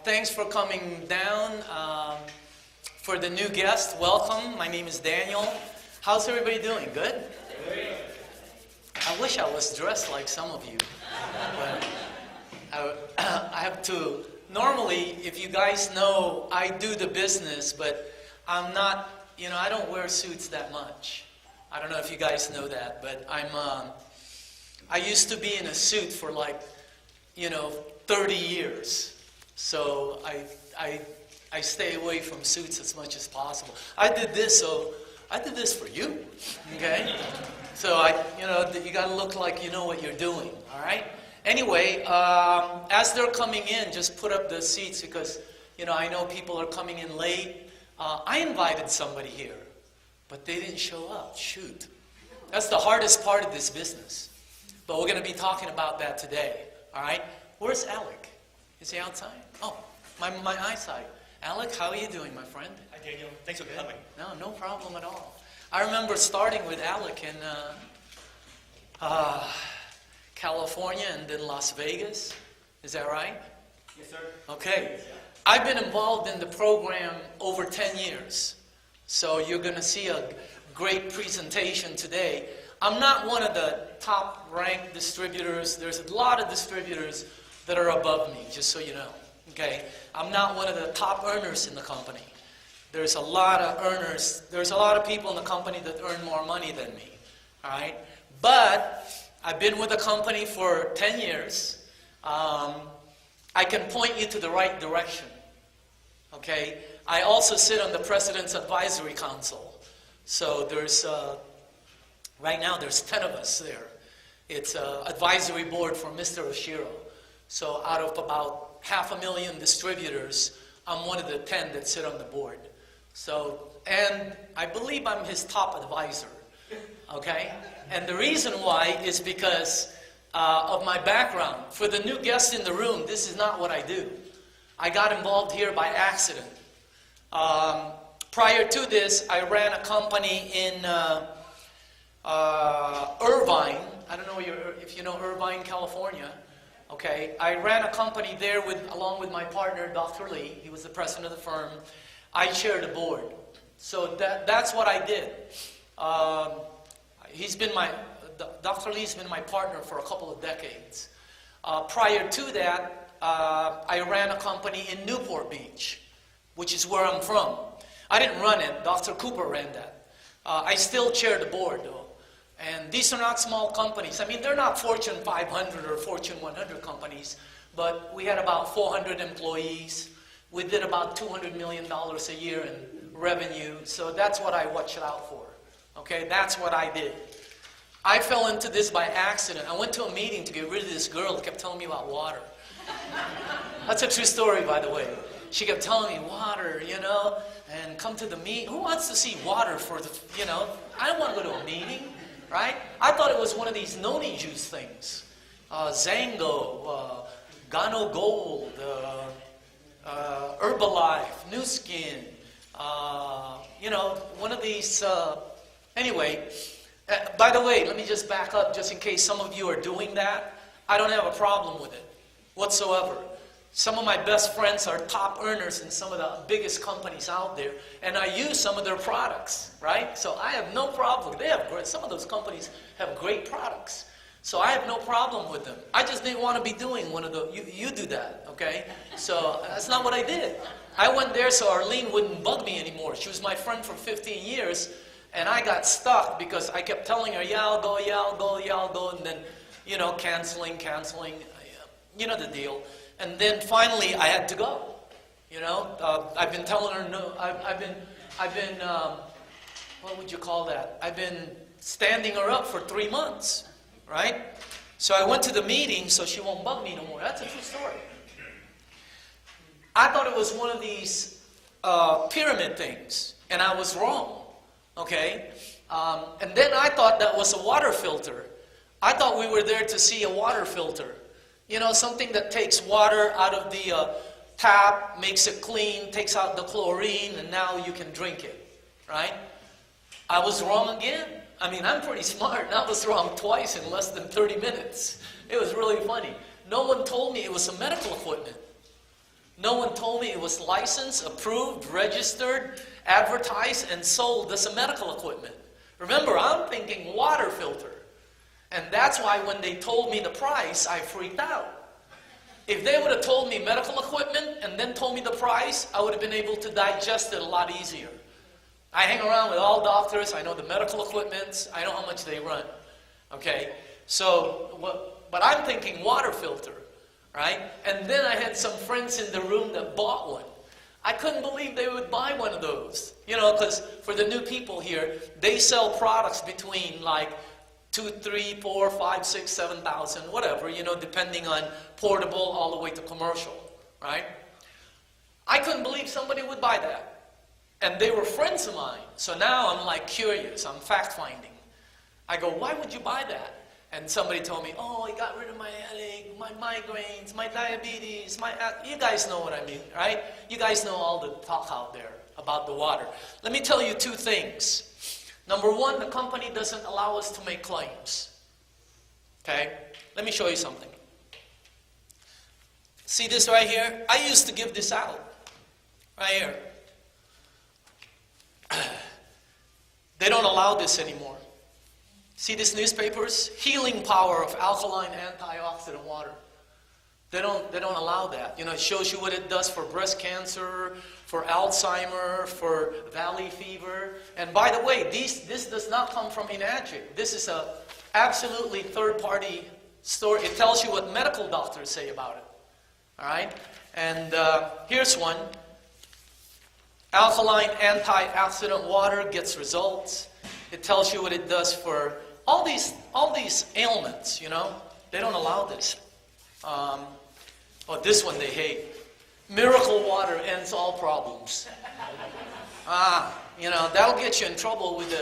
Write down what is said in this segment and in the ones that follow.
Thanks for coming down. For the new guest, welcome. My name is Daniel. How's everybody doing? Good? I wish I was dressed like some of you. But I have to. Normally, if you guys know, I do the business, but I'm not, I don't wear suits that much. I don't know if you guys know that, but I used to be in a suit for 30 years. So I stay away from suits as much as possible. I did this for you, okay? So you got to look like you know what you're doing, all right? Anyway, as they're coming in, just put up the seats because I know people are coming in late. I invited somebody here, but they didn't show up. Shoot, that's the hardest part of this business. But we're going to be talking about that today, all right? Where's Alec? Is he outside? Oh, my eyesight. Alec, how are you doing, my friend? Hi, Daniel. Thanks for coming. No problem at all. I remember starting with Alec in California and then Las Vegas. Is that right? Yes, sir. Okay. I've been involved in the program over 10 years. So you're going to see a great presentation today. I'm not one of the top-ranked distributors. There's a lot of distributors that are above me, just so you know. Okay? I'm not one of the top earners in the company. There's a lot of earners. There's a lot of people in the company that earn more money than me. All right? But I've been with the company for 10 years. I can point you to the right direction. Okay? I also sit on the President's Advisory Council. So right now there's 10 of us there. It's an advisory board for Mr. Oshiro. So out of about 500,000 distributors, I'm one of the 10 that sit on the board. So, and I believe I'm his top advisor. Okay? And the reason why is because of my background. For the new guests in the room, this is not what I do. I got involved here by accident. Prior to this, I ran a company in Irvine. I don't know if you know Irvine, California. Okay, I ran a company there along with my partner, Dr. Lee. He was the president of the firm. I chaired the board. So that's what I did. Dr. Lee's been my partner for a couple of decades. Prior to that, I ran a company in Newport Beach, which is where I'm from. I didn't run it. Dr. Cooper ran that. I still chair the board, though. And these are not small companies. I mean, they're not Fortune 500 or Fortune 100 companies, but we had about 400 employees. We did about $200 million a year in revenue, so that's what I watched out for. Okay, that's what I did. I fell into this by accident. I went to a meeting to get rid of this girl that kept telling me about water. That's a true story, by the way. She kept telling me water, and come to the meeting. Who wants to see water for the, I don't want to go to a meeting. Right? I thought it was one of these noni juice things. Zango, Gano Gold, Herbalife, New Skin. One of these. Anyway, by the way, let me just back up just in case some of you are doing that. I don't have a problem with it whatsoever. Some of my best friends are top earners in some of the biggest companies out there, and I use some of their products, right? So I have no problem. Some of those companies have great products, so I have no problem with them. I just didn't want to be doing one of the. You do that, okay? So that's not what I did. I went there so Arlene wouldn't bug me anymore. She was my friend for 15 years, and I got stuck because I kept telling her, "Yeah, I'll go, and then, canceling. You know the deal. And then finally, I had to go. I've been telling her no. I've been. What would you call that? I've been standing her up for 3 months, right? So I went to the meeting so she won't bug me no more. That's a true story. I thought it was one of these pyramid things, and I was wrong. Okay, and then I thought that was a water filter. I thought we were there to see a water filter. Something that takes water out of the tap, makes it clean, takes out the chlorine, and now you can drink it, right? I was wrong again. I mean, I'm pretty smart, and I was wrong twice in less than 30 minutes. It was really funny. No one told me it was some medical equipment. No one told me it was licensed, approved, registered, advertised, and sold as a medical equipment. Remember, I'm thinking water filter. And that's why when they told me the price, I freaked out. If they would have told me medical equipment and then told me the price, I would have been able to digest it a lot easier. I hang around with all doctors. I know the medical equipments. I know how much they run. Okay? So, but I'm thinking water filter, right? And then I had some friends in the room that bought one. I couldn't believe they would buy one of those. You know, because for the new people here, they sell products between like 2, 3, 4, 5, 6, 7,000, whatever, you know, depending on portable all the way to commercial, right? I couldn't believe somebody would buy that. And they were friends of mine. So now I'm like curious, I'm fact-finding. I go, why would you buy that? And somebody told me, oh, it got rid of my headache, my migraines, my diabetes, you guys know what I mean, right? You guys know all the talk out there about the water. Let me tell you 2 things. Number 1, the company doesn't allow us to make claims. Okay? Let me show you something. See this right here? I used to give this out. Right here. They don't allow this anymore. See these newspapers? Healing power of alkaline antioxidant water. They don't allow that. You know, it shows you what it does for breast cancer, for Alzheimer, for valley fever. And by the way, this does not come from Enagic. This is a absolutely third-party story. It tells you what medical doctors say about it. All right? And here's one. Alkaline antioxidant water gets results. It tells you what it does for all these ailments, you know. They don't allow this. This one they hate. Miracle water ends all problems. You know, that'll get you in trouble with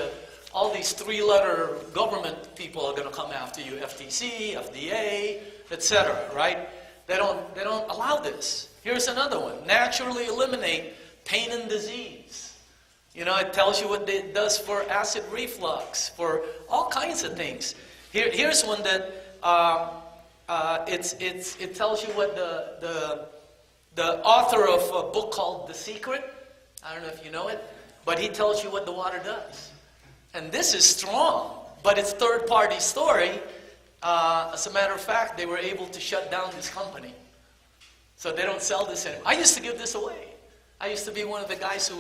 all these 3-letter government people are going to come after you. FTC, FDA, etc., right? They don't allow this. Here's another one. Naturally eliminate pain and disease. You know, it tells you what it does for acid reflux, for all kinds of things. Here's one that it tells you what the author of a book called The Secret, I don't know if you know it, but he tells you what the water does. And this is strong, but it's third-party story. As a matter of fact, they were able to shut down this company. So they don't sell this anymore. I used to give this away. I used to be one of the guys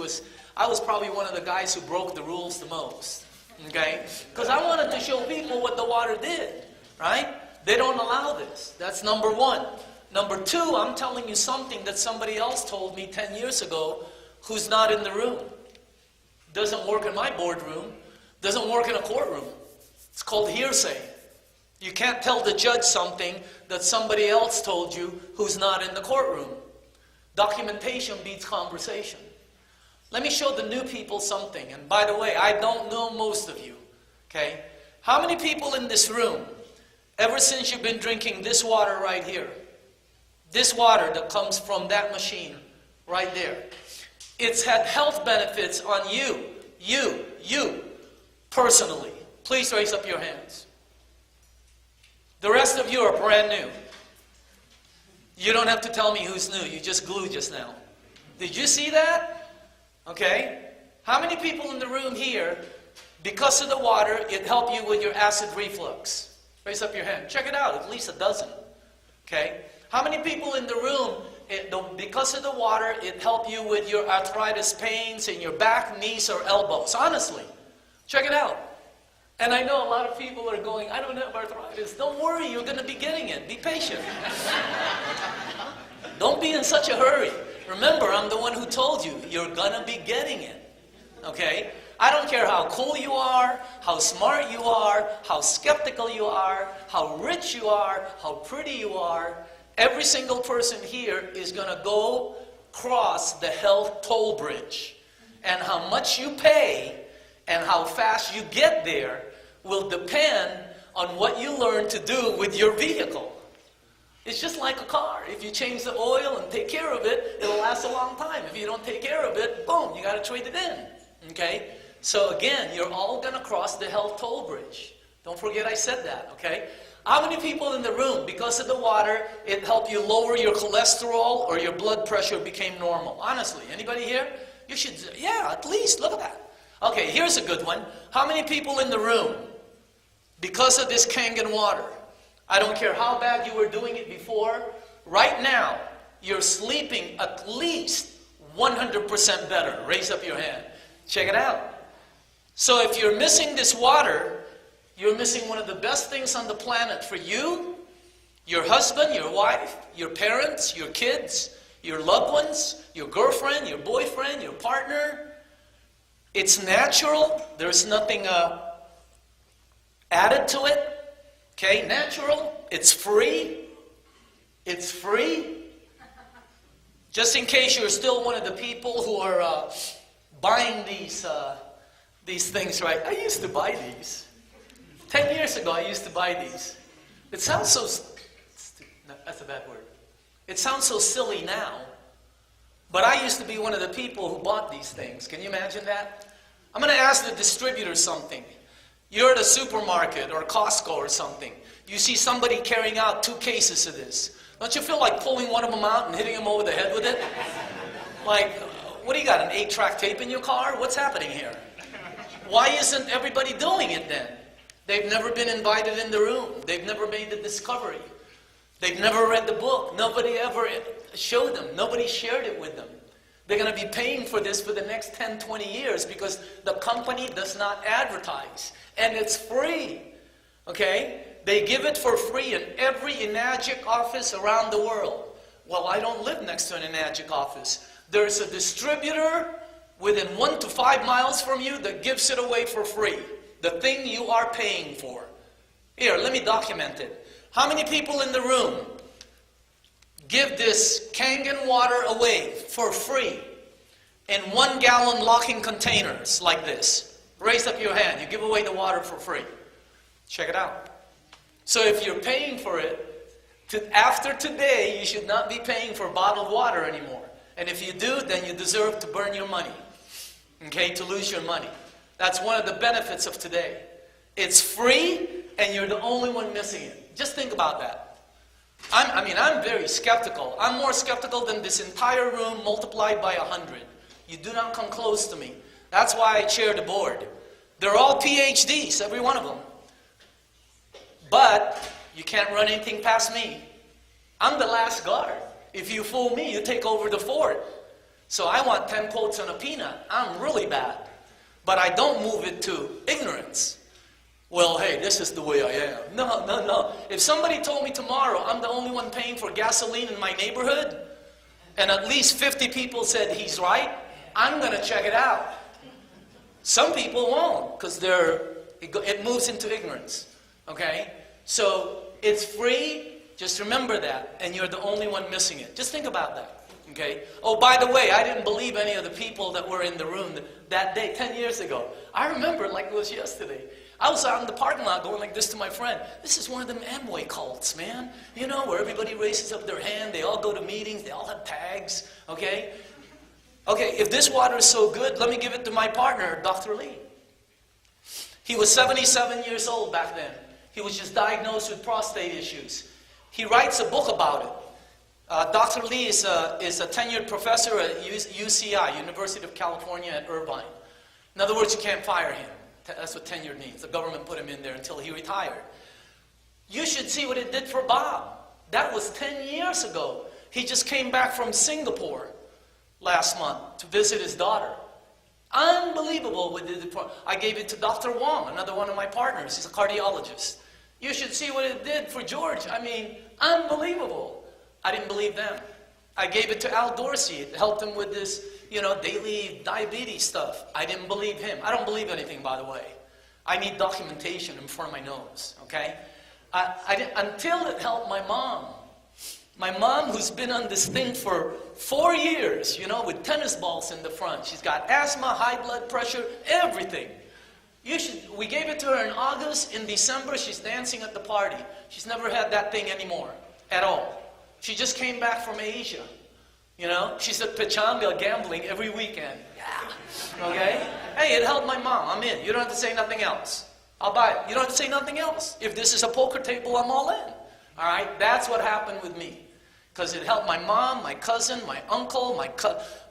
I was probably one of the guys who broke the rules the most. Okay? Because I wanted to show people what the water did. Right? They don't allow this. That's number 1. Number 2, I'm telling you something that somebody else told me 10 years ago who's not in the room. Doesn't work in my boardroom. Doesn't work in a courtroom. It's called hearsay. You can't tell the judge something that somebody else told you who's not in the courtroom. Documentation beats conversation. Let me show the new people something. And by the way, I don't know most of you. Okay? How many people in this room, ever since you've been drinking this water right here, this water that comes from that machine right there, it's had health benefits on you, personally? Please raise up your hands. The rest of you are brand new. You don't have to tell me who's new. You just glued just now. Did you see that? Okay. How many people in the room here, because of the water, it helped you with your acid reflux? Raise up your hand. Check it out. At least a dozen. Okay. How many people in the room, because of the water, it helped you with your arthritis pains in your back, knees, or elbows? Honestly. Check it out. And I know a lot of people are going, I don't have arthritis. Don't worry, you're going to be getting it. Be patient. Don't be in such a hurry. Remember, I'm the one who told you, you're going to be getting it. Okay? I don't care how cool you are, how smart you are, how skeptical you are, how rich you are, how pretty you are. Every single person here is going to go cross the health toll bridge. And how much you pay and how fast you get there will depend on what you learn to do with your vehicle. It's just like a car. If you change the oil and take care of it, it'll last a long time. If you don't take care of it, boom, you got to trade it in. Okay? So again, you're all going to cross the health toll bridge. Don't forget I said that, okay? How many people in the room, because of the water, it helped you lower your cholesterol or your blood pressure became normal? Honestly, anybody here? You should, yeah, at least, look at that. Okay, here's a good one. How many people in the room, because of this Kangen water, I don't care how bad you were doing it before, right now, you're sleeping at least 100% better? Raise up your hand. Check it out. So if you're missing this water, you're missing one of the best things on the planet for you, your husband, your wife, your parents, your kids, your loved ones, your girlfriend, your boyfriend, your partner. It's natural. There's nothing added to it. Okay, natural. It's free. It's free. Just in case you're still one of the people who are buying these things, right? I used to buy these. 10 years ago, I used to buy these. It sounds so, no, that's a bad word. It sounds so silly now, but I used to be one of the people who bought these things. Can you imagine that? I'm going to ask the distributor something. You're at a supermarket or Costco or something. You see somebody carrying out 2 cases of this. Don't you feel like pulling one of them out and hitting him over the head with it? Like, what do you got, an 8-track tape in your car? What's happening here? Why isn't everybody doing it then? They've never been invited in the room. They've never made the discovery. They've never read the book. Nobody ever showed them. Nobody shared it with them. They're going to be paying for this for the next 10, 20 years because the company does not advertise. And it's free. Okay? They give it for free in every Enagic office around the world. Well, I don't live next to an Enagic office. There's a distributor within 1 to 5 miles from you that gives it away for free. The thing you are paying for. Here, let me document it. How many people in the room give this Kangen water away for free in 1-gallon locking containers like this? Raise up your hand. You give away the water for free. Check it out. So if you're paying for it, after today, you should not be paying for bottled water anymore. And if you do, then you deserve to burn your money. Okay, to lose your money. That's one of the benefits of today. It's free, and you're the only one missing it. Just think about that. I'm very skeptical. I'm more skeptical than this entire room multiplied by 100. You do not come close to me. That's why I chair the board. They're all PhDs, every one of them. But you can't run anything past me. I'm the last guard. If you fool me, you take over the fort. So I want 10 quotes on a peanut. I'm really bad. But I don't move it to ignorance. Well, hey, this is the way I am. No, no, no. If somebody told me tomorrow I'm the only one paying for gasoline in my neighborhood, and at least 50 people said he's right, I'm going to check it out. Some people won't, because it moves into ignorance. Okay? So it's free. Just remember that. And you're the only one missing it. Just think about that. Okay? Oh, by the way, I didn't believe any of the people that were in the room that day, 10 years ago. I remember it like it was yesterday. I was out in the parking lot going like this to my friend. This is one of them Amway cults, man. You know, where everybody raises up their hand, they all go to meetings, they all have tags, okay? Okay, if this water is so good, let me give it to my partner, Dr. Lee. He was 77 years old back then. He was just diagnosed with prostate issues. He writes a book about it. Dr. Lee is a tenured professor at UCI, University of California at Irvine. In other words, you can't fire him. That's what tenured means. The government put him in there until he retired. You should see what it did for Bob. That was 10 years ago. He just came back from Singapore last month to visit his daughter. Unbelievable what it did. I gave it to Dr. Wong, another one of my partners. He's a cardiologist. You should see what it did for George. I mean, unbelievable. I didn't believe them. I gave it to Al Dorsey. It helped him with this, daily diabetes stuff. I didn't believe him. I don't believe anything, by the way. I need documentation in front of my nose, okay? Until it helped my mom. My mom, who's been on this thing for 4 years, with tennis balls in the front. She's got asthma, high blood pressure, everything. We gave it to her in August. In December, she's dancing at the party. She's never had that thing anymore, at all. She just came back from Asia. She's at Pechanga gambling every weekend. Yeah. Okay? Hey, it helped my mom. I'm in. You don't have to say nothing else. I'll buy it. You don't have to say nothing else. If this is a poker table, I'm all in. All right? That's what happened with me. Because it helped my mom, my cousin, my uncle,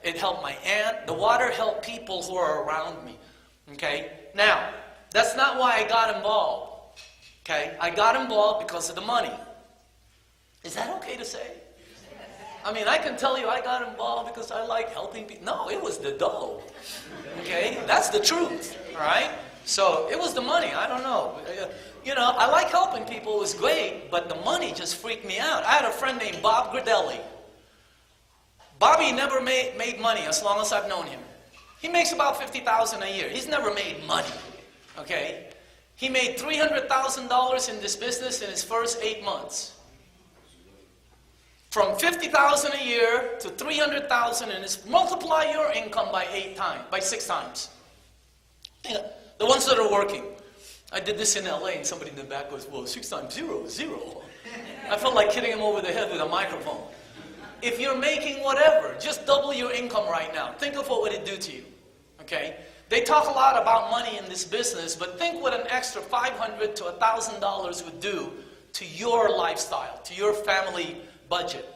it helped my aunt. The water helped people who are around me. Okay? Now, that's not why I got involved. Okay? I got involved because of the money. Is that okay to say? I mean, I can tell you I got involved because I like helping people. No, it was the dough. Okay? That's the truth. All right? So, it was the money. I don't know. You know, I like helping people. It was great, but the money just freaked me out. I had a friend named Bob Gradelli. Bobby never made money as long as I've known him. He makes about $50,000 a year. He's never made money. Okay? He made $300,000 in this business in his first 8 months. From $50,000 a year to $300,000, and it's multiply your income by 6 times. The ones that are working. I did this in LA, and somebody in the back goes, well, 6 times 0 is 0. I felt like hitting him over the head with a microphone. If you're making whatever, just double your income right now. Think of what would it do to you. Okay? They talk a lot about money in this business, but think what an extra $500 to $1,000 would do to your lifestyle, to your family budget.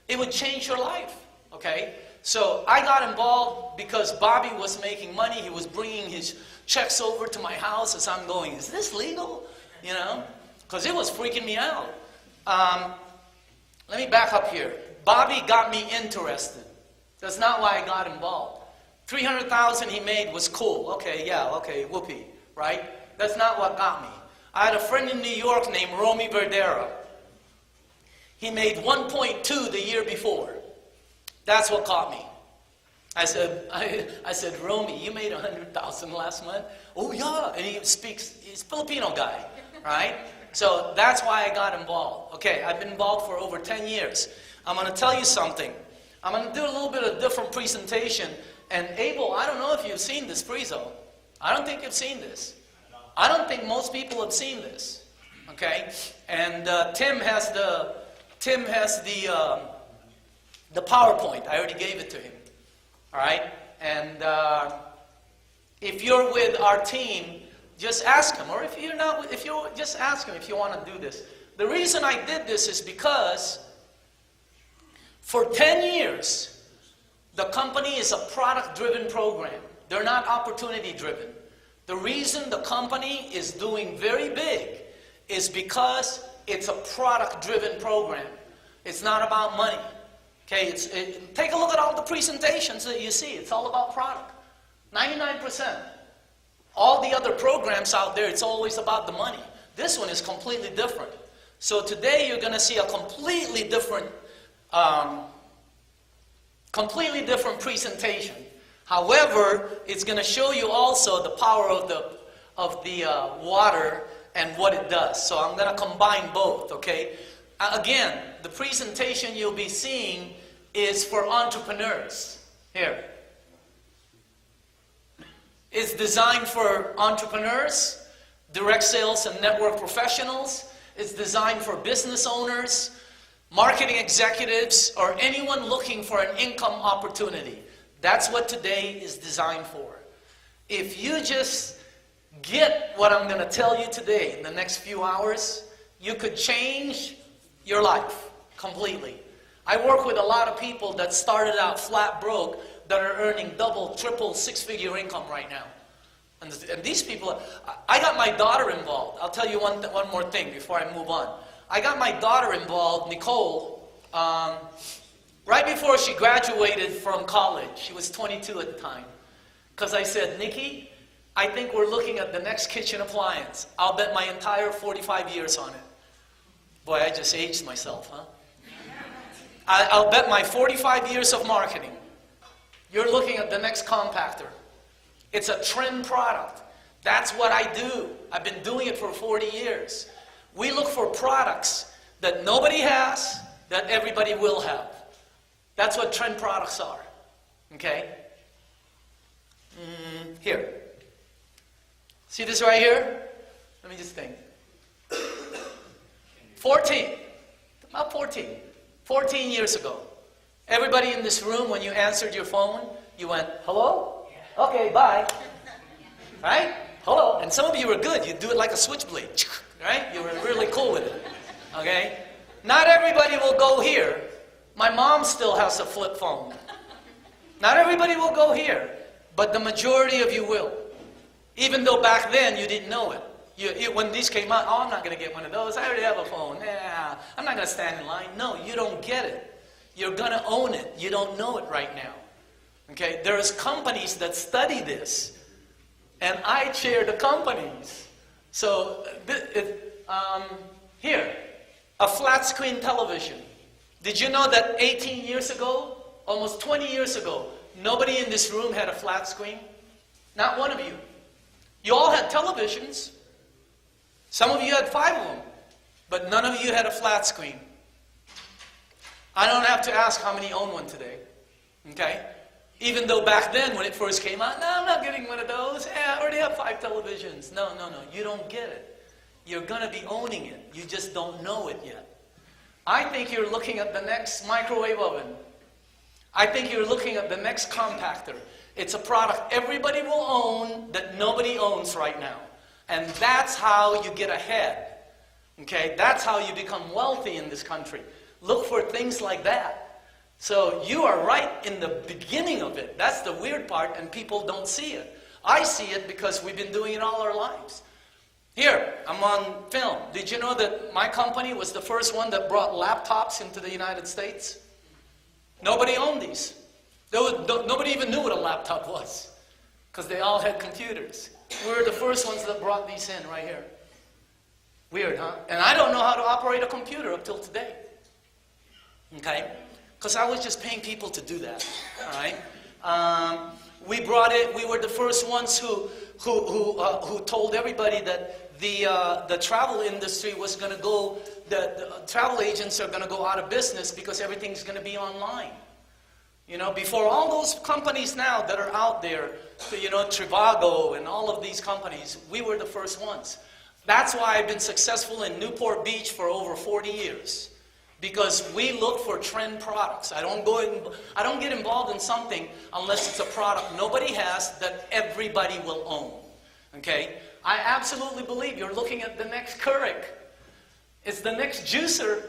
It would change your life. Okay? So I got involved because Bobby was making money. He was bringing his checks over to my house as I'm going, is this legal? You know? Because it was freaking me out. Let me back up here. Bobby got me interested. That's not why I got involved. $300,000 he made was cool. Okay, yeah, okay, whoopee, right? That's not what got me. I had a friend in New York named Romy Verdera. He made 1.2 the year before. That's what caught me. I said, Romy, you made $100,000 last month? Oh yeah, and he's a Filipino guy, right? So that's why I got involved. Okay, I've been involved for over 10 years. I'm going to tell you something. I'm going to do a little bit of a different presentation. And Abel, I don't know if you've seen this prezo. I don't think you've seen this. I don't think most people have seen this. Okay, and Tim has the PowerPoint. I already gave it to him. All right, and if you're with our team, just ask him. Or if you're just ask him if you want to do this. The reason I did this is because for 10 years, the company is a product-driven program. They're not opportunity-driven. The reason the company is doing very big is because it's a product-driven program. It's not about money. Okay, take a look at all the presentations that you see. It's all about product. 99%. All the other programs out there, it's always about the money. This one is completely different. So today you're going to see a completely different presentation. However, it's going to show you also the power of the water and what it does. So I'm going to combine both, okay? Again, the presentation you'll be seeing is for entrepreneurs. Here. It's designed for entrepreneurs, direct sales and network professionals. It's designed for business owners, marketing executives, or anyone looking for an income opportunity. That's what today is designed for. If you just get what I'm going to tell you today in the next few hours, you could change your life completely. I work with a lot of people that started out flat broke that are earning double, triple, six-figure income right now. And these people, I got my daughter involved. I'll tell you one more thing before I move on. I got my daughter involved, Nicole, right before she graduated from college. She was 22 at the time. Because I said, Nikki, I think we're looking at the next kitchen appliance. I'll bet my entire 45 years on it. Boy, I just aged myself, huh? I'll bet my 45 years of marketing. You're looking at the next compactor. It's a trend product. That's what I do. I've been doing it for 40 years. We look for products that nobody has, that everybody will have. That's what trend products are. Okay? Here. See this right here? Let me just think. 14 years ago. Everybody in this room, when you answered your phone, you went, hello? Okay, bye. Right? Hello. And some of you are good. You do it like a switchblade, right? You were really cool with it. Okay? Not everybody will go here. My mom still has a flip phone. Not everybody will go here, but the majority of you will. Even though back then you didn't know it. When these came out, oh, I'm not going to get one of those. I already have a phone. Yeah, I'm not going to stand in line. No, you don't get it. You're going to own it. You don't know it right now. Okay? There's companies that study this. And I chair the companies. So, here, a flat screen television. Did you know that 18 years ago, almost 20 years ago, nobody in this room had a flat screen? Not one of you. You all had televisions. Some of you had 5 of them. But none of you had a flat screen. I don't have to ask how many own one today. Okay? Even though back then, when it first came out, no, I'm not getting one of those. I already have 5 televisions. No. You don't get it. You're going to be owning it. You just don't know it yet. I think you're looking at the next microwave oven. I think you're looking at the next compactor. It's a product everybody will own that nobody owns right now. And that's how you get ahead. Okay? That's how you become wealthy in this country. Look for things like that. So you are right in the beginning of it. That's the weird part, and people don't see it. I see it because we've been doing it all our lives. Here, I'm on film. Did you know that my company was the first one that brought laptops into the United States? Nobody owned these. Nobody even knew what a laptop was because they all had computers. We were the first ones that brought these in right here. Weird, huh? And I don't know how to operate a computer up till today. Okay? Because I was just paying people to do that. All right? We brought it. We were the first ones who told everybody that the travel industry was going to go. The travel agents are going to go out of business because everything's going to be online. You know, before all those companies now that are out there, you know, Trivago and all of these companies, we were the first ones. That's why I've been successful in Newport Beach for over 40 years. Because we look for trend products. I don't get involved in something unless it's a product nobody has that everybody will own. Okay? I absolutely believe you're looking at the next Keurig. It's the next juicer.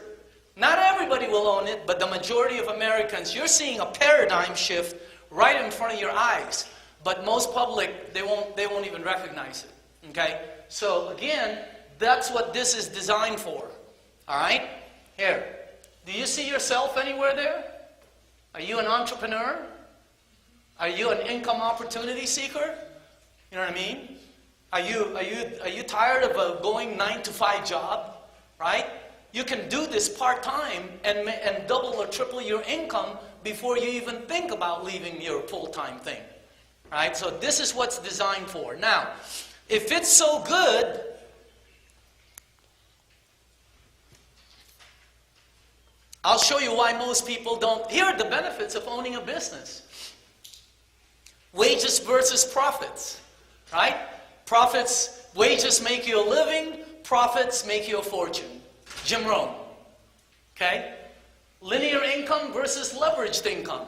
Not everybody will own it, but the majority of Americans, you're seeing a paradigm shift right in front of your eyes. But most public, they won't even recognize it. Okay? So again, that's what this is designed for. All right? Here. Do you see yourself anywhere there? Are you an entrepreneur? Are you an income opportunity seeker? You know what I mean? Are you tired of a going 9-to-5 job? Right? You can do this part-time and double or triple your income before you even think about leaving your full-time thing. Right? So this is what's designed for. Now, if it's so good, I'll show you why most people don't. Here are the benefits of owning a business. Wages versus profits, right? Profits, wages make you a living, profits make you a fortune. Jim Rohn, okay? Linear income versus leveraged income,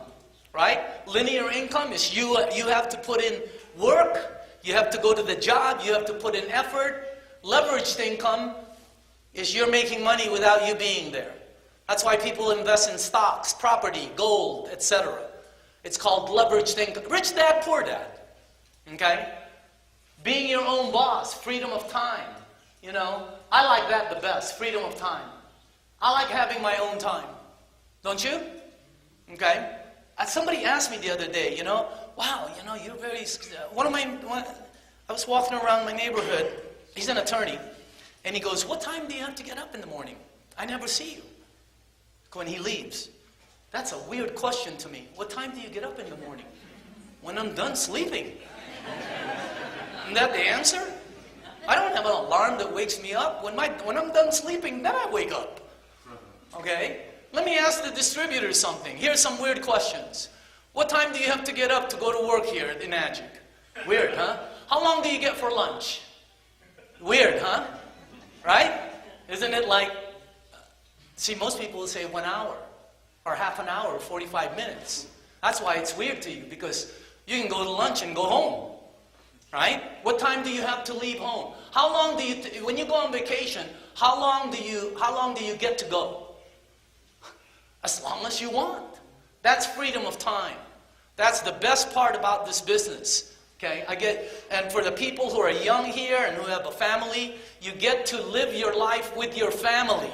right? Linear income is you have to put in work, you have to go to the job, you have to put in effort. Leveraged income is you're making money without you being there. That's why people invest in stocks, property, gold, etc. It's called leveraged income. Rich dad, poor dad. Okay? Being your own boss, freedom of time. You know, I like that the best, freedom of time. I like having my own time. Don't you? Okay? Somebody asked me the other day, you know, wow, you know, you're very... I was walking around my neighborhood. He's an attorney. And he goes, what time do you have to get up in the morning? I never see you. When he leaves. That's a weird question to me. What time do you get up in the morning? When I'm done sleeping. Isn't that the answer? I don't have an alarm that wakes me up. When I'm done sleeping, then I wake up. Okay? Let me ask the distributor something. Here's some weird questions. What time do you have to get up to go to work here in Magic? Weird, huh? How long do you get for lunch? Weird, huh? Right? Isn't it like... See, most people will say 1 hour, or half an hour, 45 minutes. That's why it's weird to you, because you can go to lunch and go home. right? What time do you have to leave home? How long do you, when you go on vacation, how long do you get to go? As long as you want. That's freedom of time. That's the best part about this business. Okay, and for the people who are young here and who have a family, you get to live your life with your family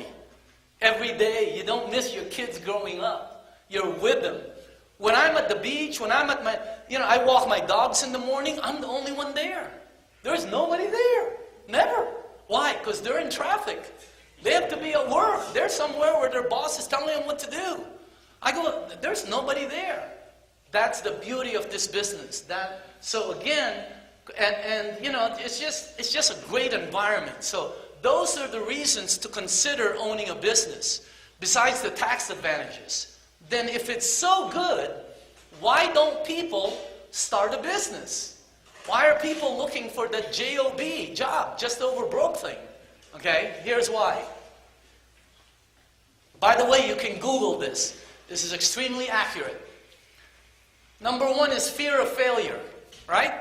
every day. You don't miss your kids growing up. You're with them. When I'm at the beach, when I'm at my, I walk my dogs in the morning, I'm the only one there. There's nobody there. Never. Why? Because they're in traffic. They have to be at work. They're somewhere where their boss is telling them what to do. I go, there's nobody there. That's the beauty of this business. So again, it's just a great environment. So those are the reasons to consider owning a business, besides the tax advantages. Then if it's so good, why don't people start a business? Why are people looking for the job, just over broke thing? Okay, here's why. By the way, you can Google this. This is extremely accurate. Number one is fear of failure, right?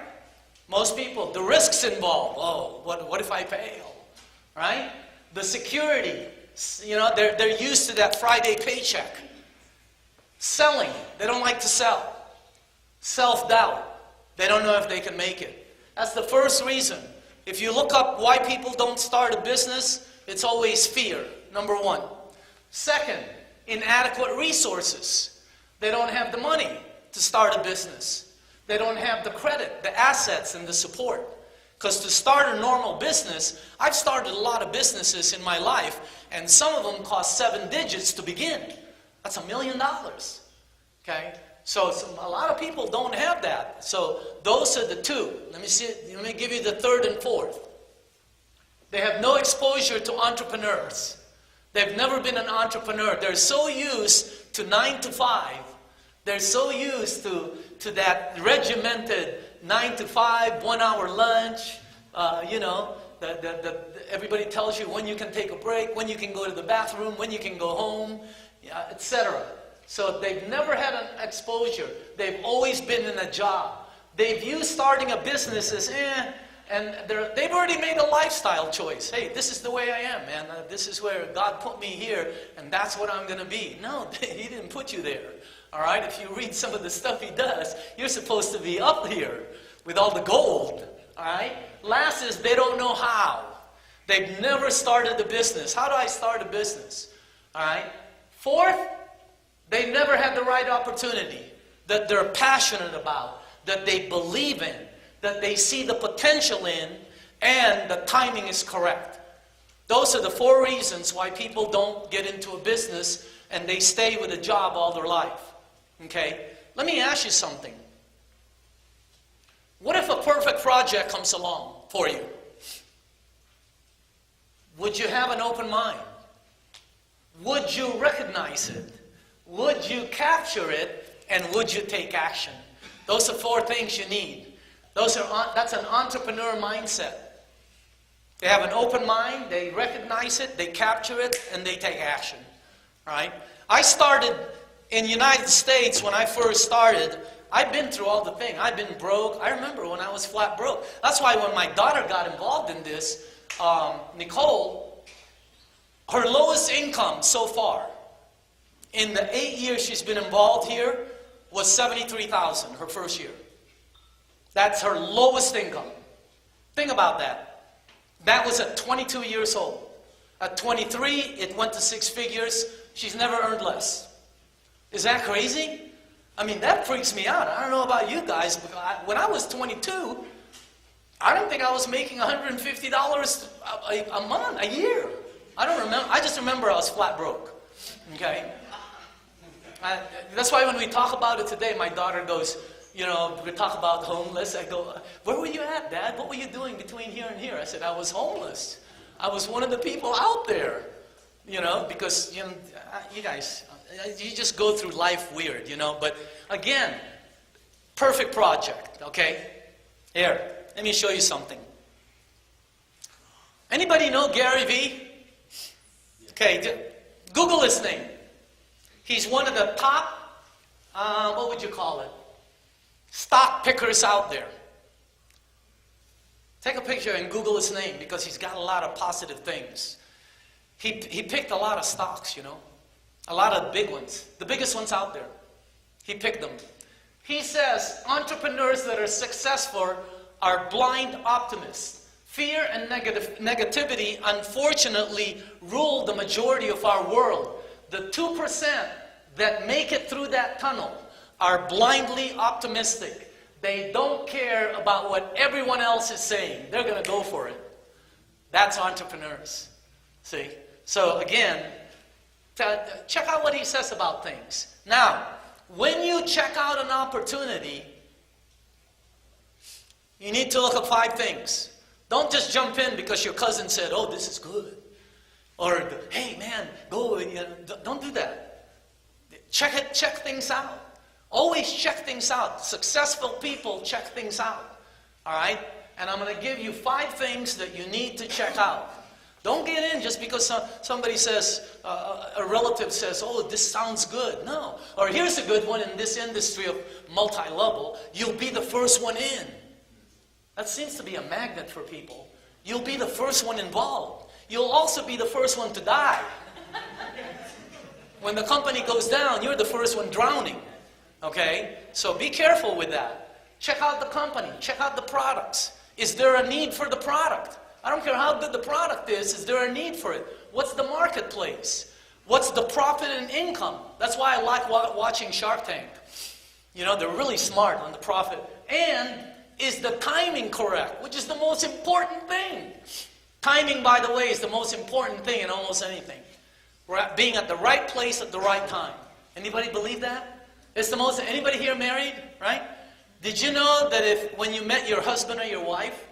Most people, the risks involved. Oh, what if I fail, right? The security, they're used to that Friday paycheck. Selling, they don't like to sell. Self-doubt, they don't know if they can make it. That's the first reason. If you look up why people don't start a business, it's always fear, number one. Second, inadequate resources. They don't have the money to start a business. They don't have the credit, the assets, and the support. Because to start a normal business, I've started a lot of businesses in my life, and some of them cost 7 digits to begin. That's $1 million. Okay? So a lot of people don't have that. So those are the two. Let me give you the third and fourth. They have no exposure to entrepreneurs. They've never been an entrepreneur. They're so used to 9 to 5. They're so used to that regimented 9 to 5, 1 hour lunch. Everybody tells you when you can take a break, when you can go to the bathroom, when you can go home, etc. So they've never had an exposure. They've always been in a job. They've used starting a business as and they've already made a lifestyle choice. Hey, this is the way I am, man. This is where God put me here, and that's what I'm going to be. No, He didn't put you there. All right? If you read some of the stuff He does, you're supposed to be up here with all the gold. All right? Last is they don't know how. They've never started a business. How do I start a business? All right? Fourth, they never had the right opportunity that they're passionate about, that they believe in, that they see the potential in, and the timing is correct. Those are the 4 reasons why people don't get into a business and they stay with a job all their life. Okay? Let me ask you something. What if a perfect project comes along for you? Would you have an open mind? Would you recognize it? Would you capture it? And would you take action? Those are 4 things you need. That's an entrepreneur mindset. They have an open mind, they recognize it, they capture it, and they take action. Right? I started in the United States when I first started. I've been through all the things. I've been broke. I remember when I was flat broke. That's why when my daughter got involved in this, Nicole, her lowest income so far in the 8 years she's been involved here was $73,000 her first year. That's her lowest income. Think about that. That was at 22 years old. At 23, it went to 6 figures. She's never earned less. Is that crazy? I mean, that freaks me out. I don't know about you guys, but when I was 22, I don't think I was making $150 a month, a year. I don't remember. I just remember I was flat broke. Okay? That's why when we talk about it today, my daughter goes, we talk about homeless. I go, where were you at, Dad? What were you doing between here and here? I said, I was homeless. I was one of the people out there, because, you guys, you just go through life weird, But again, perfect project, okay? Here, let me show you something. Anybody know Gary Vee? Okay, Google his name. He's one of the top, what would you call it? Stock pickers out there. Take a picture and Google his name because he's got a lot of positive things. He picked a lot of stocks, you know. A lot of big ones. The biggest ones out there. He picked them. He says entrepreneurs that are successful are blind optimists. Fear and negativity, unfortunately, rule the majority of our world. The 2% that make it through that tunnel are blindly optimistic. They don't care about what everyone else is saying. They're going to go for it. That's entrepreneurs. See? So again, check out what he says about things. Now, when you check out an opportunity, you need to look at 5 things. Don't just jump in because your cousin said, oh, this is good. Or, hey, man, go. You know, don't do that. Check things out. Always check things out. Successful people check things out. All right? And I'm going to give you 5 things that you need to check out. Don't get in just because somebody says, a relative says, oh, this sounds good. No. Or here's a good one in this industry of multi-level. You'll be the first one in. That seems to be a magnet for people. You'll be the first one involved. You'll also be the first one to die. When the company goes down, you're the first one drowning. Okay? So be careful with that. Check out the company. Check out the products. Is there a need for the product? I don't care how good the product is there a need for it? What's the marketplace? What's the profit and income? That's why I like watching Shark Tank. You know, they're really smart on the profit. And is the timing correct? Which is the most important thing. Timing, by the way, is the most important thing in almost anything. Being at the right place at the right time. Anybody believe that? It's the most, anybody here married, right? Did you know that when you met your husband or your wife,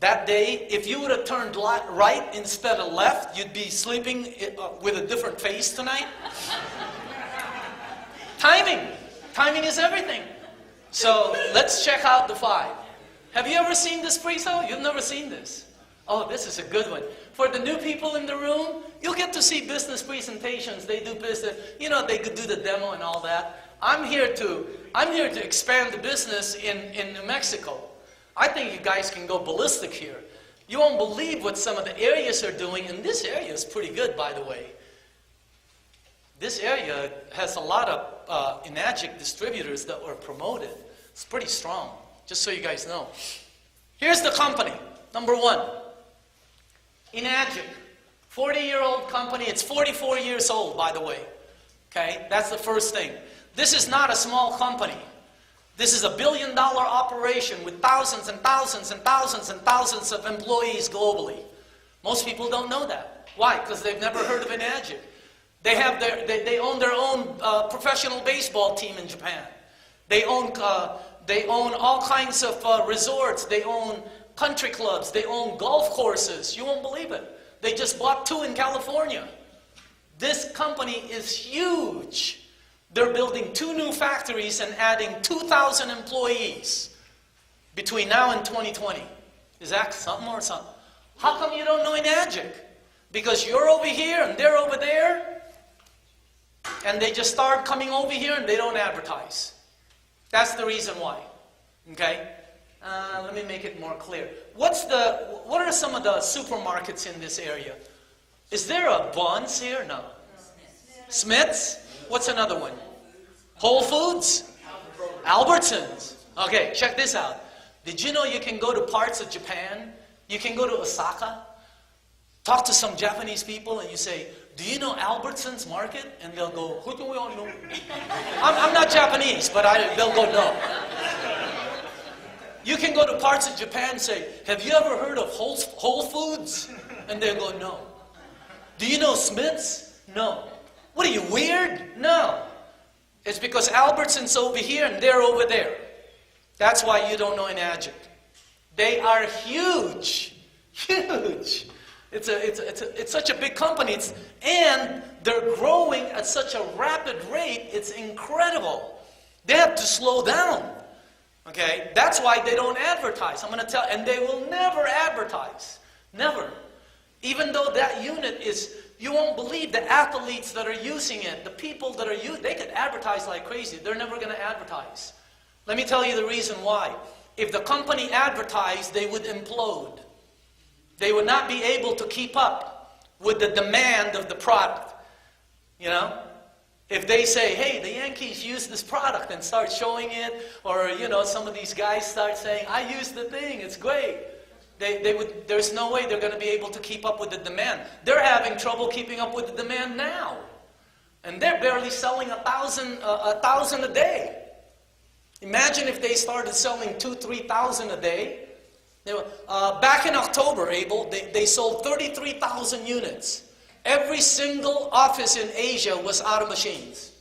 that day, if you would have turned right instead of left, you'd be sleeping with a different face tonight? Timing. Timing is everything. So let's check out the 5. Have you ever seen this preso? You've never seen this. Oh, this is a good one. For the new people in the room, you'll get to see business presentations. They do business. You know, they could do the demo and all that. I'm here to expand the business in New Mexico. I think you guys can go ballistic here. You won't believe what some of the areas are doing, and this area is pretty good, by the way. This area has a lot of Enagic distributors that were promoted. It's pretty strong, just so you guys know. Here's the company, number 1. Enagic, 40-year-old company. It's 44 years old, by the way. Okay, that's the first thing. This is not a small company. This is a billion-dollar operation with thousands and thousands and thousands and thousands of employees globally. Most people don't know that. Why? Because they've never heard of Enagic. They own their own professional baseball team in Japan. They own all kinds of resorts. They own country clubs. They own golf courses. You won't believe it. They just bought 2 in California. This company is huge. They're building 2 new factories and adding 2,000 employees between now and 2020. Is that something or something? How come you don't know Enagic? Because you're over here and they're over there, and they just start coming over here and they don't advertise. That's the reason why. Okay? Let me make it more clear. What are some of the supermarkets in this area? Is there a Bonds here? No. Smith's? What's another one? Whole Foods? Albertsons. Okay, check this out. Did you know you can go to parts of Japan? You can go to Osaka, talk to some Japanese people, and you say, do you know Albertsons Market? And they'll go, I'm not Japanese, but they'll go, no. You can go to parts of Japan and say, have you ever heard of Whole Foods? And they'll go, no. Do you know Smith's? No. What are you, weird? No. It's because Albertsons over here and they're over there. That's why you don't know Enagic. They are huge. Huge. It's such a big company. And they're growing at such a rapid rate, it's incredible. They have to slow down. Okay? That's why they don't advertise. I'm going to tell, and they will never advertise. Never. Even though that unit is, you won't believe the athletes that are using it, the people that are using it, they could advertise like crazy. They're never going to advertise. Let me tell you the reason why. if the company advertised, they would implode. They would not be able to keep up with the demand of the product. You know? If they say, hey, the Yankees use this product and start showing it, or, you know, some of these guys start saying, I use the thing, it's great. There's no way they're going to be able to keep up with the demand. They're having trouble keeping up with the demand now. And they're barely selling 1,000 a day. Imagine if they started selling 2,000, 3,000 a day. Back in October, Abel, they sold 33,000 units. Every single office in Asia was out of machines.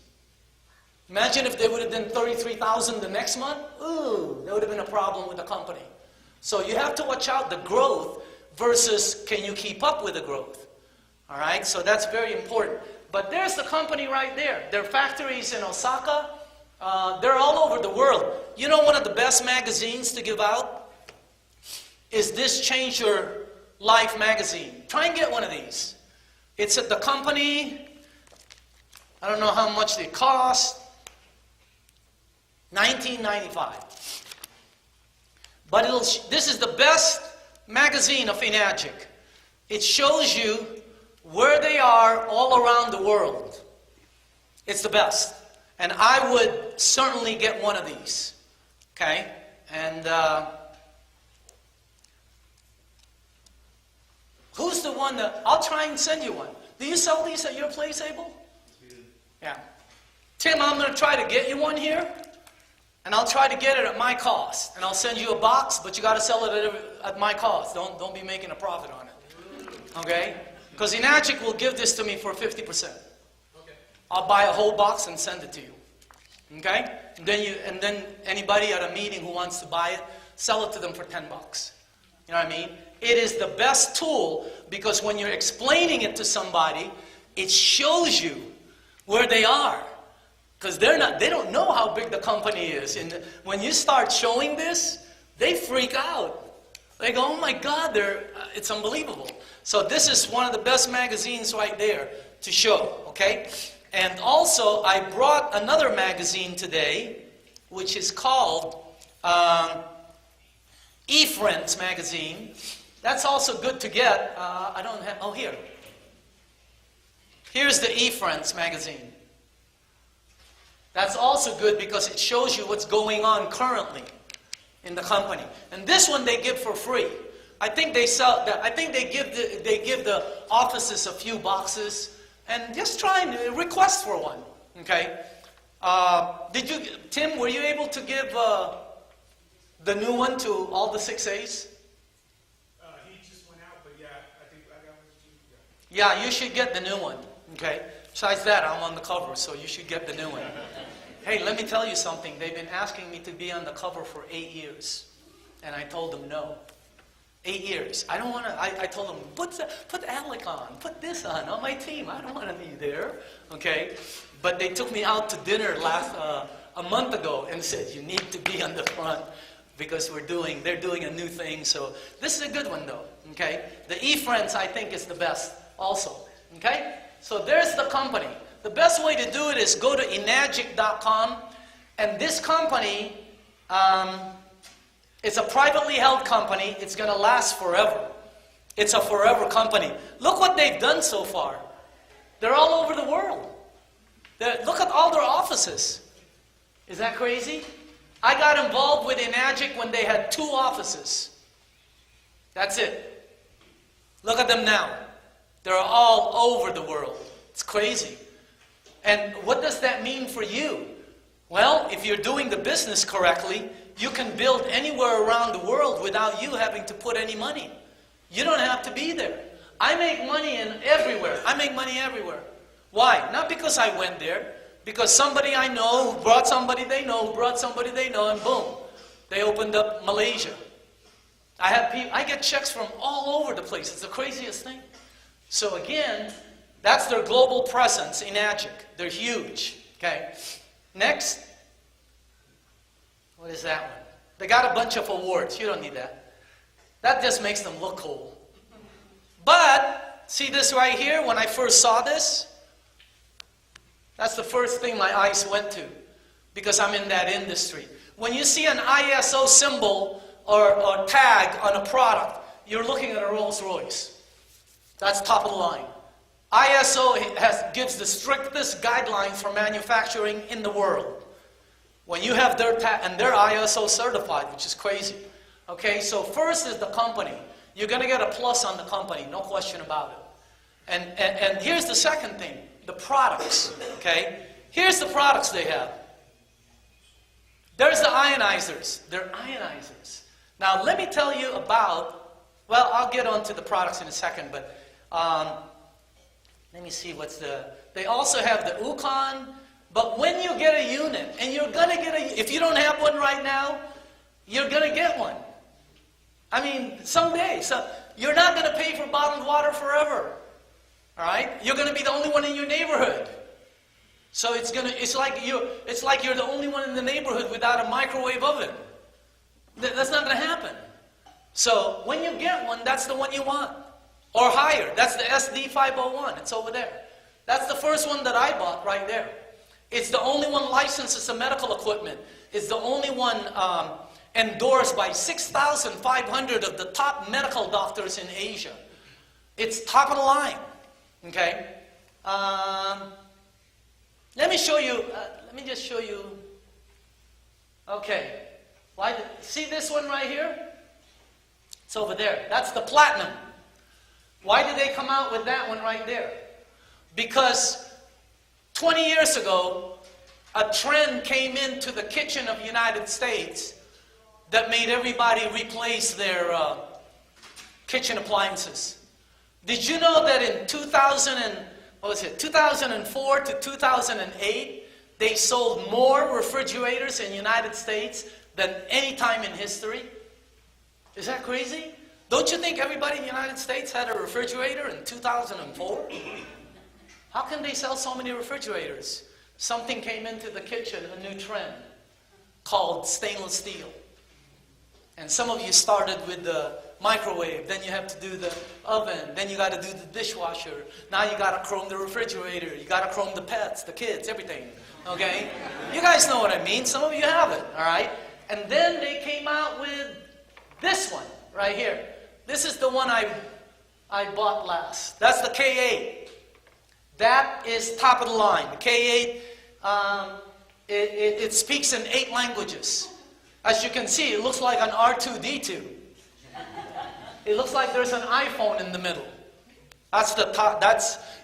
Imagine if they would have done 33,000 the next month. Ooh, there would have been a problem with the company. So you have to watch out the growth versus can you keep up with the growth. All right, so that's very important. But there's the company right there. Their factories in Osaka, they're all over the world. You know one of the best magazines to give out is this Change Your Life magazine. Try and get one of these. It's at the company, I don't know how much they cost, $19.95. But this is the best magazine of Enagic. It shows you where they are all around the world. It's the best. And I would certainly get one of these. Okay? And who's the one that... I'll try and send you one. Do you sell these at your place, Abel? Yeah. Tim, I'm going to try to get you one here. And I'll try to get it at my cost. And I'll send you a box, but you got to sell it at my cost. Don't be making a profit on it. Okay? Because Enagic will give this to me for 50%. Okay. I'll buy a whole box and send it to you. Okay? And then anybody at a meeting who wants to buy it, sell it to them for $10. You know what I mean? It is the best tool because when you're explaining it to somebody, it shows you where they are. Because they don't know how big the company is. And when you start showing this, they freak out. They go, oh my God, it's unbelievable. So this is one of the best magazines right there to show, okay? And also, I brought another magazine today, which is called eFriends magazine. That's also good to get. I don't have, oh here. Here's the eFriends magazine. That's also good because it shows you what's going on currently in the company. And this one they give for free. I think they sell. I think they give the offices a few boxes, and just try and request for one. Okay. Tim? Were you able to give the new one to all the 6As? He just went out, but yeah, I think I got one too. Yeah, you should get the new one. Okay. Besides that, I'm on the cover, so you should get the new one. Hey, let me tell you something. They've been asking me to be on the cover for 8 years. And I told them no. 8 years. I don't want to, I told them, put Alec on. Put this on my team. I don't want to be there. Okay? But they took me out to dinner a month ago and said, you need to be on the front because they're doing a new thing. So this is a good one though. Okay? The eFriends, I think, is the best also. Okay? So there's the company. The best way to do it is go to enagic.com, and this company, it's a privately held company. It's going to last forever. It's a forever company. Look what they've done so far. They're all over the world. Look at all their offices. Is that crazy? I got involved with Enagic when they had 2 offices. That's it. Look at them now. They're all over the world. It's crazy. And what does that mean for you? Well, if you're doing the business correctly, you can build anywhere around the world without you having to put any money. You don't have to be there. I make money everywhere. I make money everywhere. Why? Not because I went there. Because somebody I know who brought somebody they know, who brought somebody they know, and boom, they opened up Malaysia. I get checks from all over the place. It's the craziest thing. So again, that's their global presence in Enagic. They're huge. Okay. Next. What is that one? They got a bunch of awards. You don't need that. That just makes them look cool. But, see this right here? When I first saw this, that's the first thing my eyes went to. Because I'm in that industry. when you see an ISO symbol or tag on a product, you're looking at a Rolls Royce. That's top of the line. ISO gives the strictest guidelines for manufacturing in the world. When you have their tag, and they're ISO certified, which is crazy. Okay, so first is the company. You're going to get a plus on the company, no question about it. And here's the second thing, the products. Okay, here's the products they have. There's the ionizers. They're ionizers. Now let me tell you about, well, I'll get onto the products in a second, but let me see they also have the Ukon, but when you get a unit, and you're going to get if you don't have one right now, you're going to get one. I mean, someday. So you're not going to pay for bottled water forever. All right? You're going to be the only one in your neighborhood. So it's like you're the only one in the neighborhood without a microwave oven. That's not going to happen. So when you get one, that's the one you want. Or higher. That's the SD501. It's over there. That's the first one that I bought right there. It's the only one licensed as a medical equipment. It's the only one endorsed by 6,500 of the top medical doctors in Asia. It's top of the line. Okay? Let me show you. Let me just show you. Okay. See this one right here? It's over there. That's the platinum. Why did they come out with that one right there? Because 20 years ago, a trend came into the kitchen of the United States that made everybody replace their kitchen appliances. Did you know that in 2004 to 2008, they sold more refrigerators in the United States than any time in history? Is that crazy? Don't you think everybody in the United States had a refrigerator in 2004? How can they sell so many refrigerators? Something came into the kitchen, a new trend, called stainless steel. And some of you started with the microwave, then you have to do the oven, then you got to do the dishwasher, now you got to chrome the refrigerator, you got to chrome the pets, the kids, everything, okay? You guys know what I mean, some of you haven't, all right? And then they came out with this one right here. This is the one I bought last. That's the K8. That is top of the line. The K8, it speaks in 8 languages. As you can see, it looks like an R2-D2. It looks like there's an iPhone in the middle. That's the top.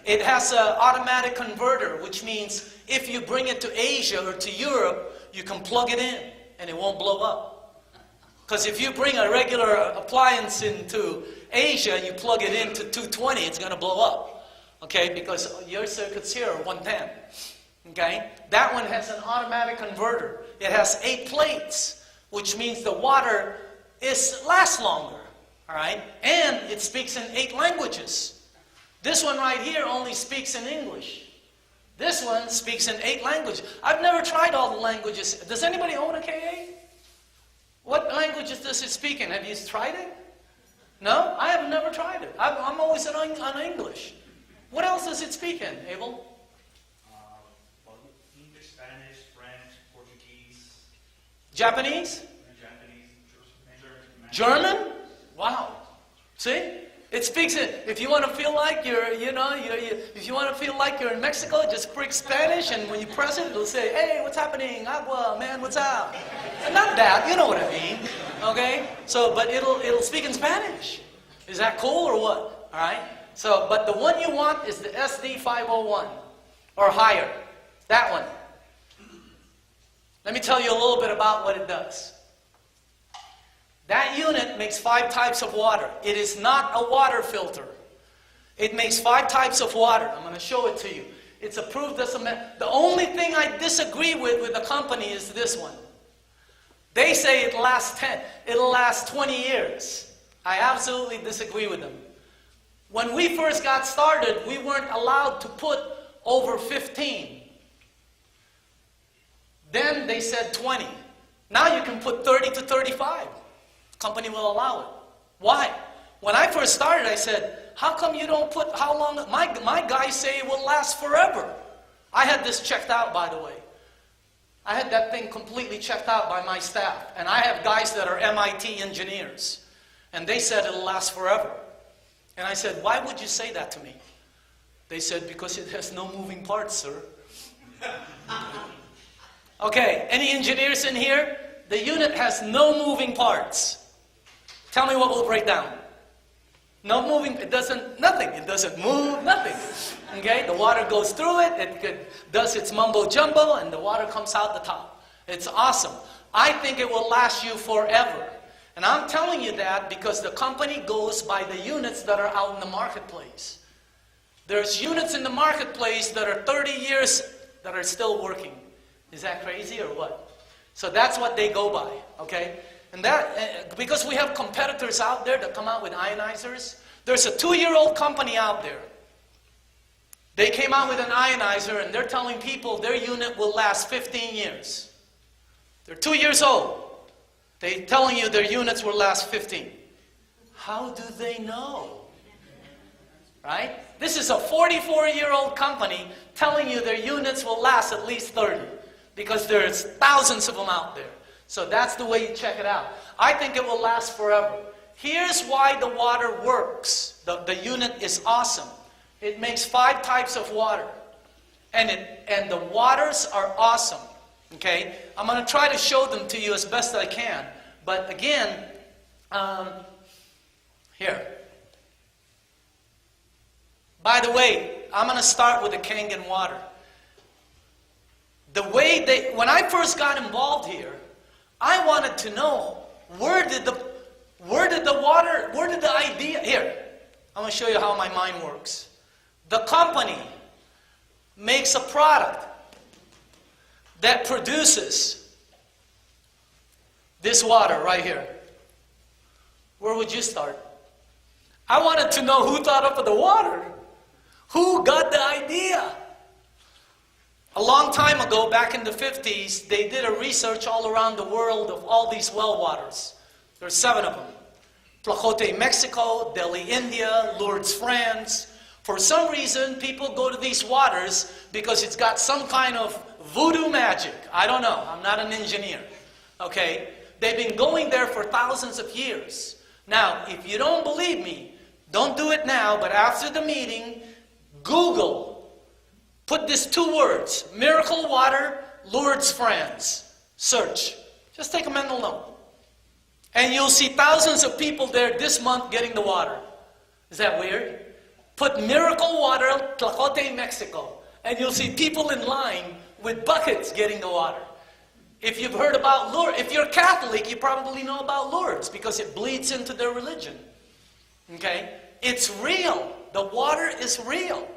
It has an automatic converter, which means if you bring it to Asia or to Europe, you can plug it in and it won't blow up. Because if you bring a regular appliance into Asia, you plug it into 220, it's going to blow up. Okay, because your circuits here are 110. Okay, that one has an automatic converter. It has 8 plates, which means the water lasts longer. All right, and it speaks in 8 languages. This one right here only speaks in English. This one speaks in 8 languages. I've never tried all the languages. Does anybody own a K8? What languages does it speak in? Have you tried it? No? I have never tried it. I'm always on English. What else does it speak in, Abel? English, Spanish, French, Portuguese. Japanese? German? Wow. See? It speaks in, if you want to feel like if you want to feel like you're in Mexico, just speak Spanish, and when you press it, it'll say, hey, what's happening? Agua, man, what's up? And not that, you know what I mean. Okay? So, but it'll speak in Spanish. Is that cool or what? All right? So, but the one you want is the SD501 or higher. That one. Let me tell you a little bit about what it does. That unit makes 5 types of water. It is not a water filter. It makes 5 types of water. I'm going to show it to you. It's approved as the only thing I disagree with the company is this one. They say it'll last 20 years. I absolutely disagree with them. When we first got started, we weren't allowed to put over 15. Then they said 20. Now you can put 30 to 35. Company will allow it. Why? When I first started, I said, how come you don't put how long? My guys say it will last forever. I had this checked out, by the way. I had that thing completely checked out by my staff. And I have guys that are MIT engineers. And they said it'll last forever. And I said, why would you say that to me? They said, because it has no moving parts, sir. Okay, any engineers in here? The unit has no moving parts. Tell me what will break down. No moving, it doesn't, nothing. It doesn't move, nothing. Okay, the water goes through it, does its mumbo jumbo, and the water comes out the top. It's awesome. I think it will last you forever. And I'm telling you that because the company goes by the units that are out in the marketplace. There's units in the marketplace that are 30 years that are still working. Is that crazy or what? So that's what they go by, okay? And that, because we have competitors out there that come out with ionizers. There's a 2-year-old company out there. They came out with an ionizer and they're telling people their unit will last 15 years. They're 2 years old. They're telling you their units will last 15. How do they know? Right? This is a 44-year-old company telling you their units will last at least 30 because there's thousands of them out there. So that's the way you check it out. I think it will last forever. Here's why the water works. The unit is awesome. It makes 5 types of water. And the waters are awesome. Okay? I'm going to try to show them to you as best I can. But again, here. By the way, I'm going to start with the Kangen water. The way when I first got involved here, I wanted to know where did the idea, here, I'm going to show you how my mind works. The company makes a product that produces this water right here. Where would you start? I wanted to know who thought up of the water. Who got the idea? A long time ago, back in the 50s, they did a research all around the world of all these well waters. There's 7 of them. Tlacote, Mexico, Delhi, India, Lourdes, France. For some reason, people go to these waters because it's got some kind of voodoo magic. I don't know. I'm not an engineer. Okay? They've been going there for thousands of years. Now, if you don't believe me, don't do it now, but after the meeting, Google, put these 2 words, miracle water, Lourdes, France. Search. Just take a mental note. And you'll see thousands of people there this month getting the water. Is that weird? Put miracle water, Tlacote, Mexico. And you'll see people in line with buckets getting the water. If you've heard about Lourdes, if you're Catholic, you probably know about Lourdes because it bleeds into their religion. Okay? It's real. The water is real.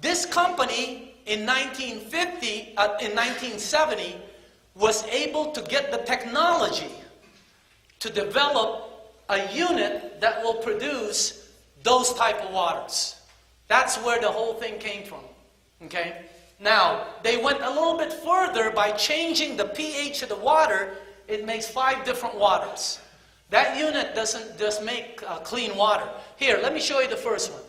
This company in 1970 was able to get the technology to develop a unit that will produce those type of waters. That's where the whole thing came from. Okay? Now, they went a little bit further by changing the pH of the water. It makes 5 different waters. That unit doesn't just make clean water. Here, let me show you the first one.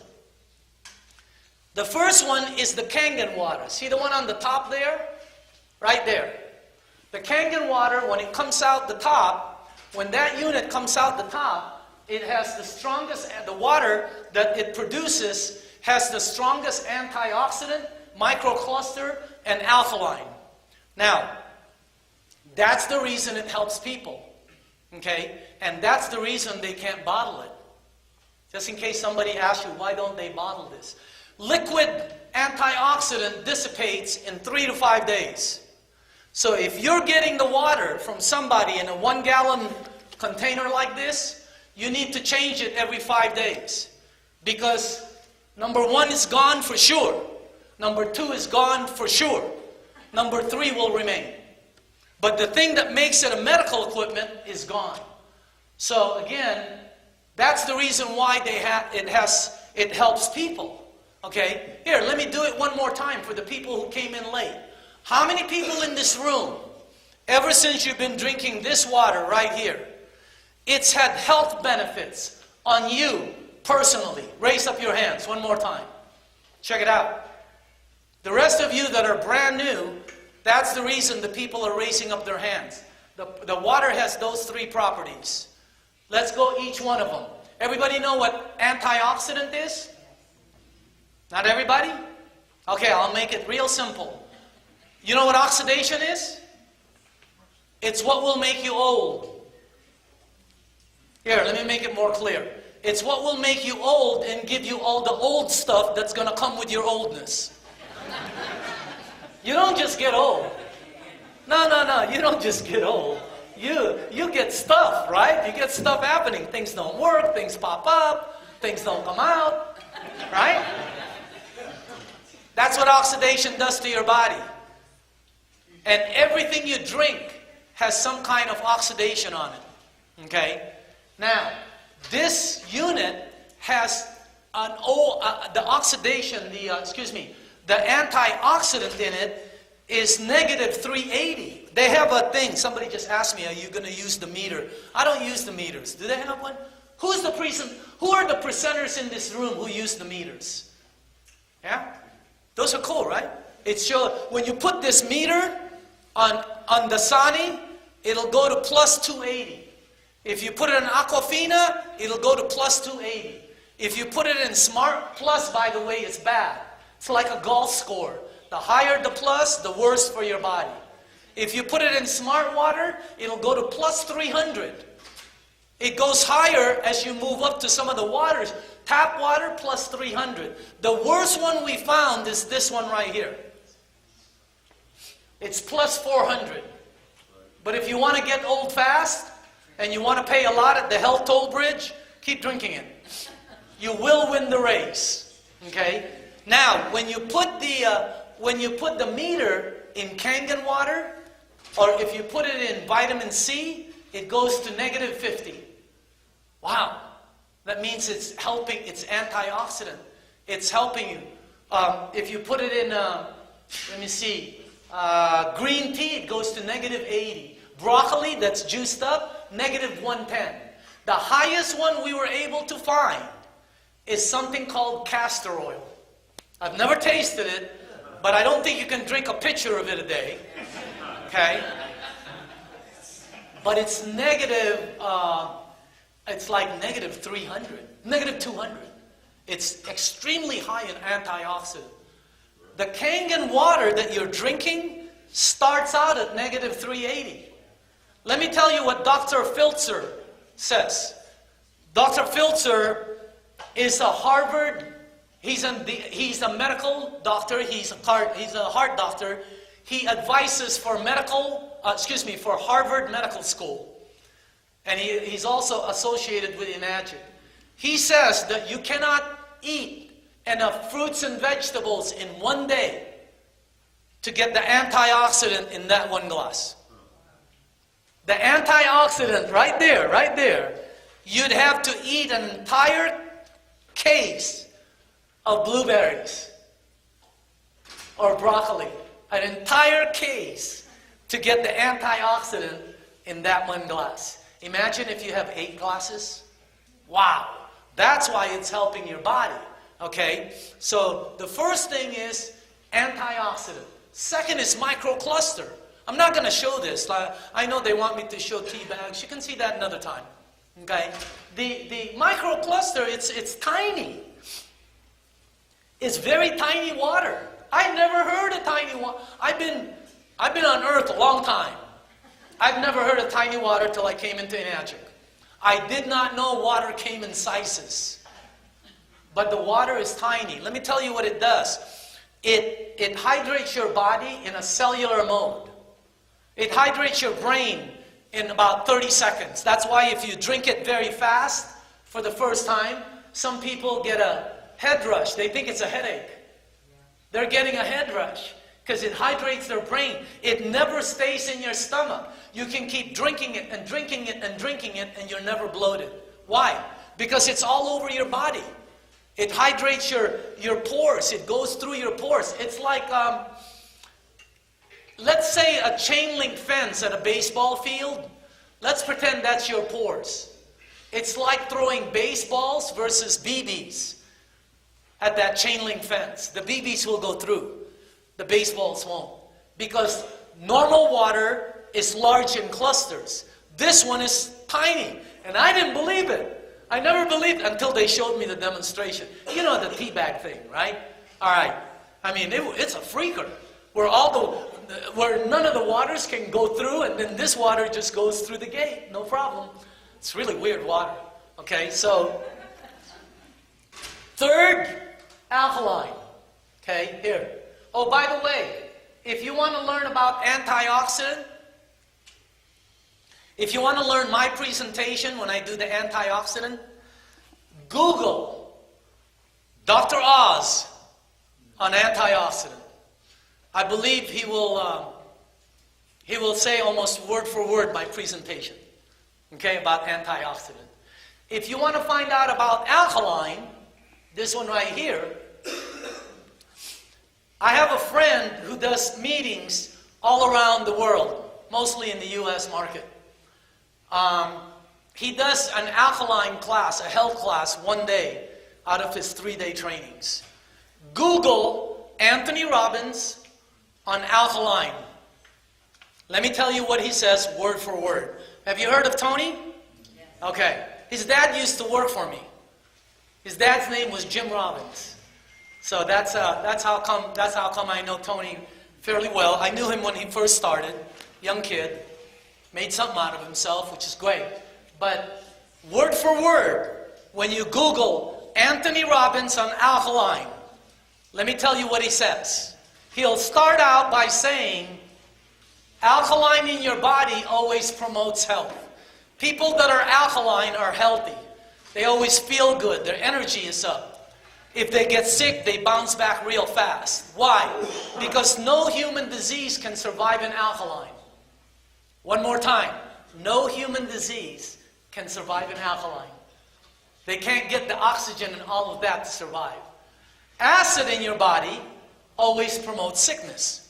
The first one is the Kangen water. See the one on the top there? Right there. The Kangen water, when it comes out the top, when that unit comes out the top, it has the strongest, the water that it produces has the strongest antioxidant, microcluster, and alkaline. Now, that's the reason it helps people. Okay? And that's the reason they can't bottle it. Just in case somebody asks you, why don't they bottle this? Liquid antioxidant dissipates in 3 to 5 days. So if you're getting the water from somebody in a 1-gallon container like this, you need to change it every 5 days. Because number 1 is gone for sure. Number 2 is gone for sure. Number 3 will remain. But the thing that makes it a medical equipment is gone. So again, that's the reason why it helps people. Okay? Here, let me do it one more time for the people who came in late. How many people in this room, ever since you've been drinking this water right here, it's had health benefits on you personally? Raise up your hands one more time. Check it out. The rest of you that are brand new, That's the reason the people are raising up their hands. The water has those three properties. Let's go each one of them. Everybody know what antioxidant is? Not everybody? Okay, I'll make it real simple. You know what oxidation is? It's what will make you old. Here, let me make it more clear. It's what will make you old and give you all the old stuff that's going to come with your oldness. You don't just get old. No, you don't just get old. You get stuff, right? You get stuff happening. Things don't work, things pop up, things don't come out, right? That's what oxidation does to your body. And everything you drink has some kind of oxidation on it. Okay? Now, this unit has the oxidation, the antioxidant in it is negative 380. They have a thing. Somebody just asked me, are you going to use the meter? I don't use the meters. Do they have one? Who are the presenters in this room who use the meters? Yeah? Those are cool, right? It shows when you put this meter on the Sani, it'll go to plus 280. If you put it in Aquafina, it'll go to plus 280. If you put it in Smart Plus, by the way, it's bad. It's like a golf score. The higher the plus, the worse for your body. If you put it in Smart Water, it'll go to plus 300. It goes higher as you move up to some of the waters. Tap water, plus 300. The worst one we found is this one right here. It's plus 400. But if you want to get old fast, and you want to pay a lot at the health toll bridge, keep drinking it. You will win the race. Okay? Now, when you put the meter in Kangen water, or if you put it in vitamin C, it goes to negative 50. Wow. That means it's helping, it's antioxidant. It's helping you. If you put it in, green tea, it goes to negative 80. Broccoli that's juiced up, negative 110. The highest one we were able to find is something called castor oil. I've never tasted it, but I don't think you can drink a pitcher of it a day. Okay? But it's negative, it's like negative 300, negative 200. It's extremely high in antioxidant. The Kangen water that you're drinking starts out at negative 380. Let me tell you what Dr. Filtzer says. Dr. Filtzer is a Harvard, he's a medical doctor, he's a heart doctor. He advises for for Harvard Medical School. And he's also associated with Enagic. He says that you cannot eat enough fruits and vegetables in one day to get the antioxidant in that one glass. The antioxidant right there, you'd have to eat an entire case of blueberries or broccoli, an entire case to get the antioxidant in that one glass. Imagine if you have 8 glasses. Wow, that's why it's helping your body. Okay, so the first thing is antioxidant. Second is microcluster. I'm not going to show this. I know they want me to show tea bags. You can see that another time. Okay? The microcluster, it's tiny. It's very tiny water. I've never heard of tiny water. I've been on Earth a long time. I've never heard of tiny water till I came into Enagic. I did not know water came in sizes. But the water is tiny. Let me tell you what it does. It hydrates your body in a cellular mode. It hydrates your brain in about 30 seconds. That's why if you drink it very fast for the first time, some people get a head rush. They think it's a headache. They're getting a head rush because it hydrates their brain. It never stays in your stomach. You can keep drinking it and drinking it and drinking it and you're never bloated. Why? Because it's all over your body. It hydrates your pores. It goes through your pores. It's like, let's say a chain link fence at a baseball field. Let's pretend that's your pores. It's like throwing baseballs versus BBs at that chain link fence. The BBs will go through. The baseballs won't. Because normal water is large in clusters. This one is tiny. And I didn't believe it. I never believed it until they showed me the demonstration. You know the tea bag thing, right? All right. I mean, it's a freaker. Where none of the waters can go through, and then this water just goes through the gate. No problem. It's really weird water. Okay, so third, alkaline. Okay, here. Oh, by the way, if you want to learn about antioxidant, if you want to learn my presentation when I do the antioxidant, Google Dr. Oz on antioxidant. I believe he will say almost word for word my presentation, okay, about antioxidant. If you want to find out about alkaline, this one right here, I have a friend who does meetings all around the world, mostly in the U.S. market. He does an alkaline class, a health class, one day out of his 3-day trainings. Google Anthony Robbins on alkaline. Let me tell you what he says word for word. Have you heard of Tony? Yes. Okay. His dad used to work for me. His dad's name was Jim Robbins. So that's how come I know Tony fairly well. I knew him when he first started, young kid, made something out of himself, which is great. But word for word, when you Google Anthony Robbins on alkaline, let me tell you what he says. He'll start out by saying, alkaline in your body always promotes health. People that are alkaline are healthy. They always feel good. Their energy is up. If they get sick, they bounce back real fast. Why? Because no human disease can survive in alkaline. One more time. No human disease can survive in alkaline. They can't get the oxygen and all of that to survive. Acid in your body always promotes sickness.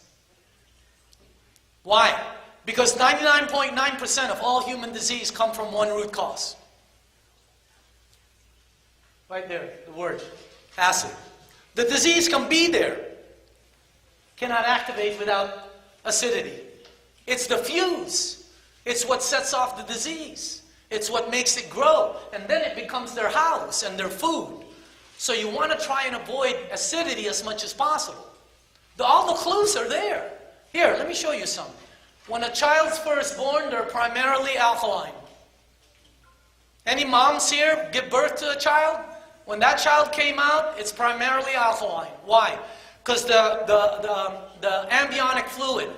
Why? Because 99.9% of all human disease come from one root cause. Right there, the word, acid. The disease can be there, cannot activate without acidity. It's the fuse. It's what sets off the disease. It's what makes it grow. And then it becomes their house and their food. So you want to try and avoid acidity as much as possible. All the clues are there. Here, let me show you some. When a child's first born, they're primarily alkaline. Any moms here give birth to a child? When that child came out, it's primarily alkaline. Why? Because the amniotic fluid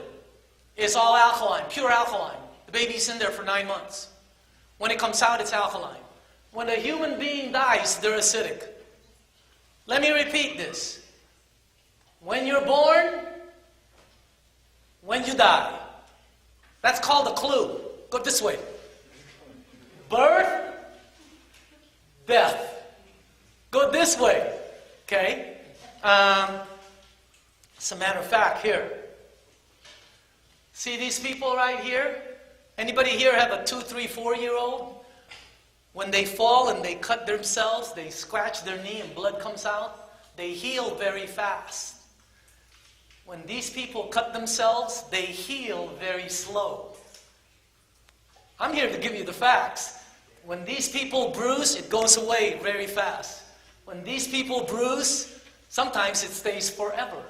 is all alkaline, pure alkaline. The baby's in there for 9 months. When it comes out, it's alkaline. When a human being dies, they're acidic. Let me repeat this. When you're born, when you die. That's called a clue. Go this way. Birth, death. Go this way. Okay? As a matter of fact, here. See these people right here? Anybody here have a 2, 3, 4-year-old? When they fall and they cut themselves, they scratch their knee and blood comes out, they heal very fast. When these people cut themselves, they heal very slow. I'm here to give you the facts. When these people bruise, it goes away very fast. When these people bruise, sometimes it stays forever.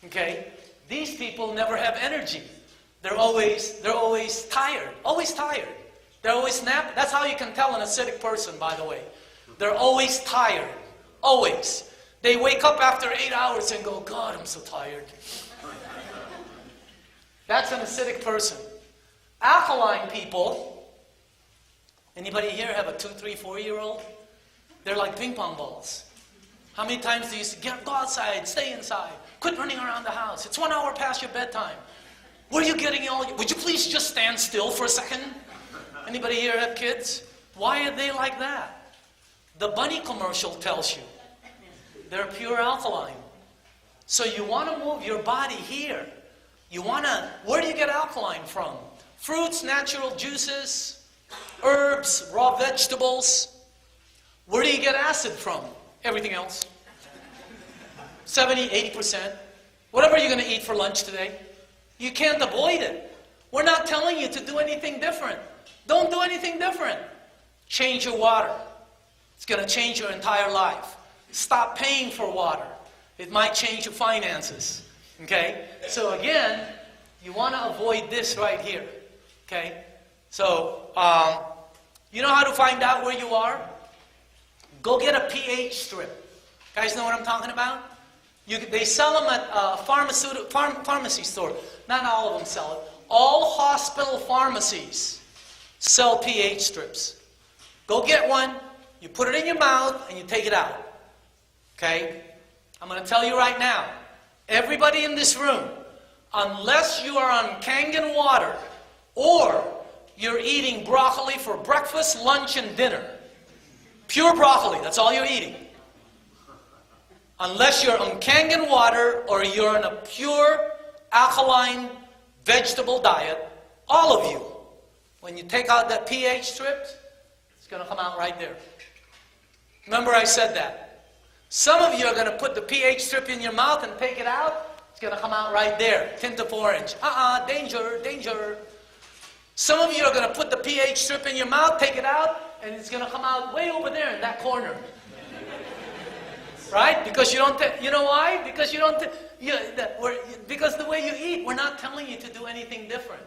Okay? These people never have energy. They're always tired. Always tired. They're always napping. That's how you can tell an acidic person, by the way. They're always tired. Always. They wake up after 8 hours and go, God, I'm so tired. That's an acidic person. Alkaline people, anybody here have a 2, 3, 4-year-old? They're like ping pong balls. How many times do you say, go outside, stay inside, quit running around the house. It's 1 hour past your bedtime. Where are you getting all? Would you please just stand still for a second? Anybody here have kids? Why are they like that? The bunny commercial tells you. They're pure alkaline. So you want to move your body here. Where do you get alkaline from? Fruits, natural juices, herbs, raw vegetables. Where do you get acid from? Everything else. 70, 80%. Whatever you're going to eat for lunch today, you can't avoid it. We're not telling you to do anything different. Don't do anything different. Change your water. It's going to change your entire life. Stop paying for water. It might change your finances. Okay? So again, you want to avoid this right here. Okay? So, you know how to find out where you are? Go get a pH strip. Guys know what I'm talking about? They sell them at pharmacy store. Not all of them sell it. All hospital pharmacies sell pH strips. Go get one. You put it in your mouth and you take it out. Okay? I'm going to tell you right now. Everybody in this room, unless you are on Kangen water or you're eating broccoli for breakfast, lunch, and dinner. Pure broccoli, that's all you're eating. Unless you're on Kangen water or you're on a pure alkaline vegetable diet, all of you, when you take out that pH strip, it's going to come out right there. Remember I said that. Some of you are going to put the pH strip in your mouth and take it out. It's going to come out right there. Tint of orange. Danger, danger. Some of you are going to put the pH strip in your mouth, take it out, and it's going to come out way over there in that corner. Right? Because you don't, you know why? Because you don't, because the way you eat, we're not telling you to do anything different.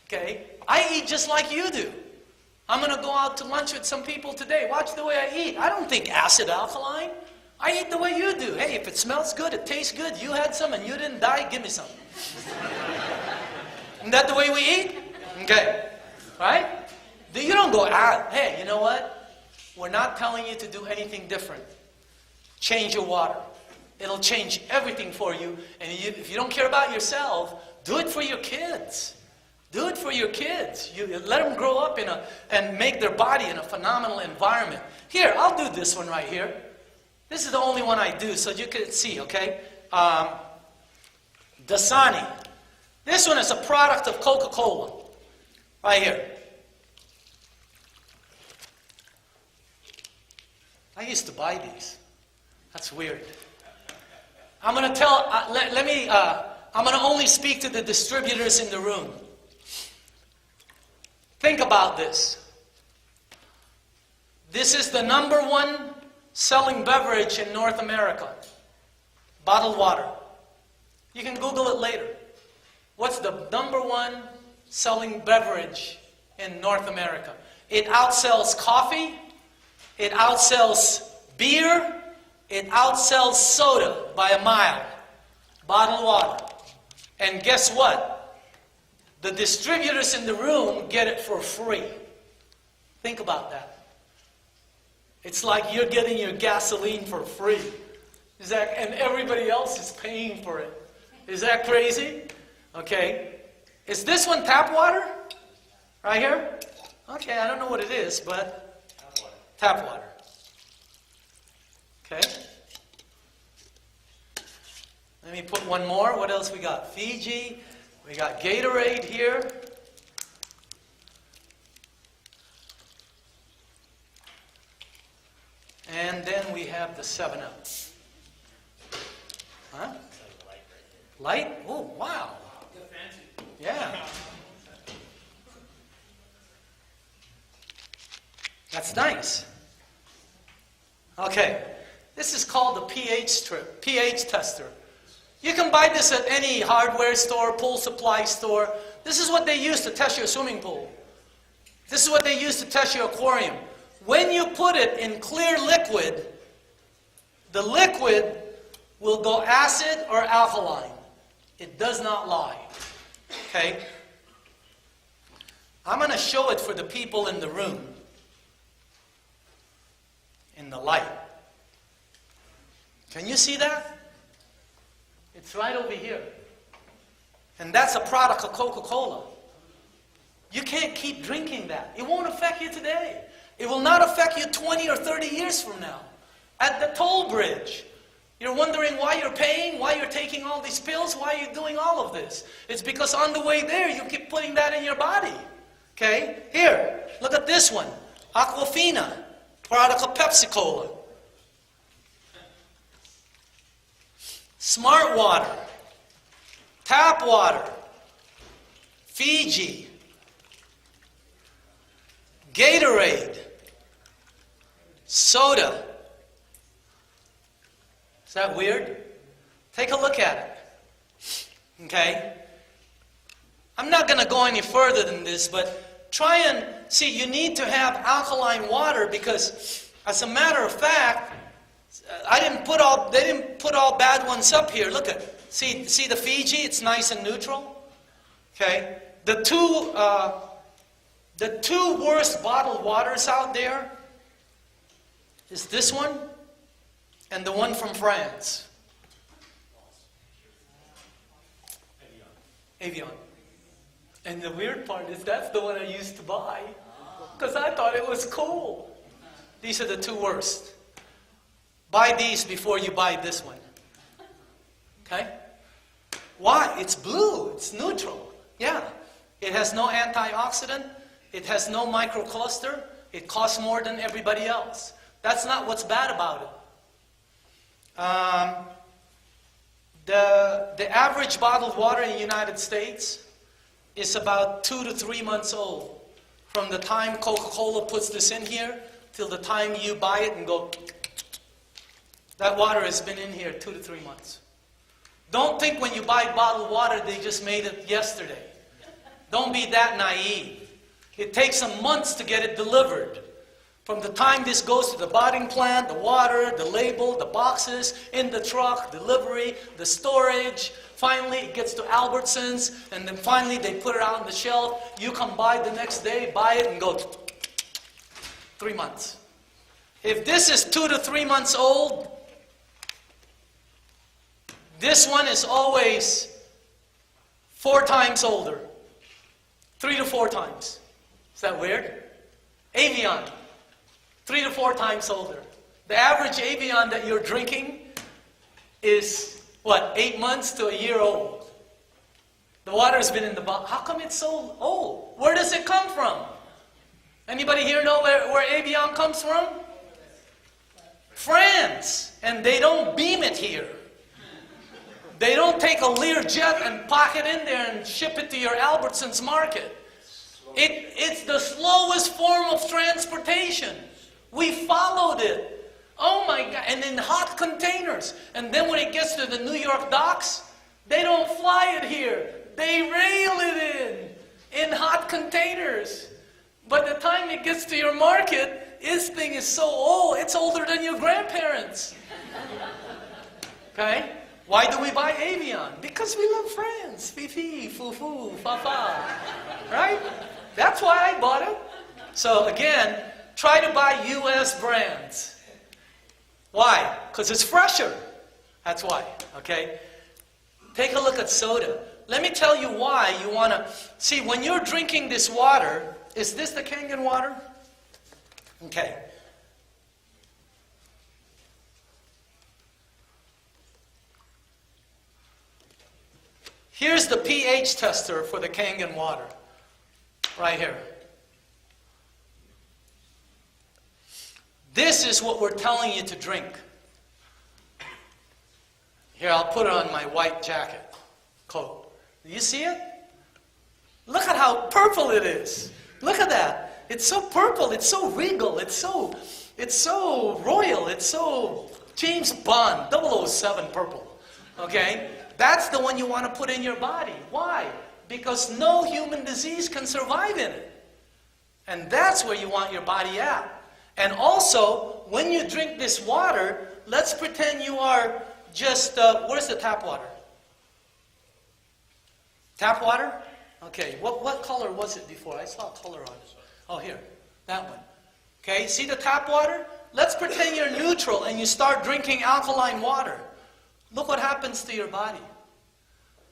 Okay? I eat just like you do. I'm going to go out to lunch with some people today. Watch the way I eat. I don't think acid alkaline. I eat the way you do. Hey, if it smells good, it tastes good, you had some and you didn't die, give me some. Isn't that the way we eat? Okay. Right? You don't go out, hey, you know what? We're not telling you to do anything different. Change your water. It'll change everything for you. And if you don't care about yourself, do it for your kids. Do it for your kids. You let them grow up and make their body in a phenomenal environment. Here, I'll do this one right here. This is the only one I do, so you can see, okay? Dasani. This one is a product of Coca-Cola. Right here. I used to buy these. That's weird. I'm going to tell, I'm going to only speak to the distributors in the room. Think about this. This is the #1 selling beverage in North America. Bottled water. You can Google it later. What's the #1 selling beverage in North America? It outsells coffee. It outsells beer. It outsells soda by a mile. Bottled water. And guess what? The distributors in the room get it for free. Think about that. It's like you're getting your gasoline for free. And everybody else is paying for it. Is that crazy? Okay. Is this one tap water? Right here? Okay, I don't know what it is, but tap water. Okay. Let me put one more. What else we got? Fiji. We got Gatorade here. And then we have the 7-Up. Huh? Light? Oh, wow. Yeah. That's nice. Okay. This is called the pH strip, pH tester. You can buy this at any hardware store, pool supply store. This is what they use to test your swimming pool. This is what they use to test your aquarium. When you put it in clear liquid, the liquid will go acid or alkaline. It does not lie. Okay? I'm going to show it for the people in the room. In the light. Can you see that? It's right over here. And that's a product of Coca-Cola. You can't keep drinking that. It won't affect you today. It will not affect you 20 or 30 years from now. At the toll bridge. You're wondering why you're paying, why you're taking all these pills, why you're doing all of this. It's because on the way there, you keep putting that in your body. Okay? Here, look at this one. Aquafina, product of Pepsi-Cola. Smart water. tap water, Fiji, Gatorade, soda. Is that weird? Take a look at it. Okay? I'm not going to go any further than this, but try and see, you need to have alkaline water because, as a matter of fact, they didn't put all bad ones up here. Look at, see the Fiji? It's nice and neutral. Okay? The two worst bottled waters out there is this one and the one from France. Evian. And the weird part is that's the one I used to buy because I thought it was cool. These are the two worst. Buy these before you buy this one. Okay? Why? It's blue. It's neutral. Yeah. It has no antioxidant. It has no microcluster. It costs more than everybody else. That's not what's bad about it. The average bottled water in the United States is about 2 to 3 months old. From the time Coca-Cola puts this in here till the time you buy it and go, that water has been in here 2 to 3 months. Don't think when you buy bottled water they just made it yesterday. Don't be that naive. It takes some months to get it delivered. From the time this goes to the bottling plant, the water, the label, the boxes, in the truck, delivery, the storage. Finally, it gets to Albertsons, and then finally they put it out on the shelf. You come by the next day, buy it, and go 3 months. If this is 2 to 3 months old, this one is always 4 times older. 3 to 4 times. Is that weird? Evian. 3 to 4 times older. The average Evian that you're drinking is, what, 8 months to a year old. The water's been in the bottle. How come it's so old? Where does it come from? Anybody here know where Evian comes from? France. And they don't beam it here. They don't take a Learjet and pack it in there and ship it to your Albertsons market. It's the slowest form of transportation. We followed it. Oh my God. And in hot containers. And then when it gets to the New York docks, they don't fly it here. They rail it in hot containers. By the time it gets to your market, this thing is so old, it's older than your grandparents. Okay? Why do we buy Evian? Because we love France. Fifi, foo-foo, fa-fa. Right? That's why I bought it. So again, try to buy U.S. brands. Why? Because it's fresher. That's why. Okay? Take a look at soda. Let me tell you why you want to... See, when you're drinking this water, is this the Kangen water? Okay. Here's the pH tester for the Kangen water. Right here. This is what we're telling you to drink. Here, I'll put it on my white jacket, coat. Do you see it? Look at how purple it is. Look at that. It's so purple. It's so regal. It's so royal. It's so James Bond, 007 purple. Okay? That's the one you want to put in your body. Why? Because no human disease can survive in it. And that's where you want your body at. And also, when you drink this water, let's pretend you are just, where's the tap water? Tap water? Okay, what color was it before? I saw a color on it. Oh, here, that one. Okay, see the tap water? Let's pretend you're neutral and you start drinking alkaline water. Look what happens to your body.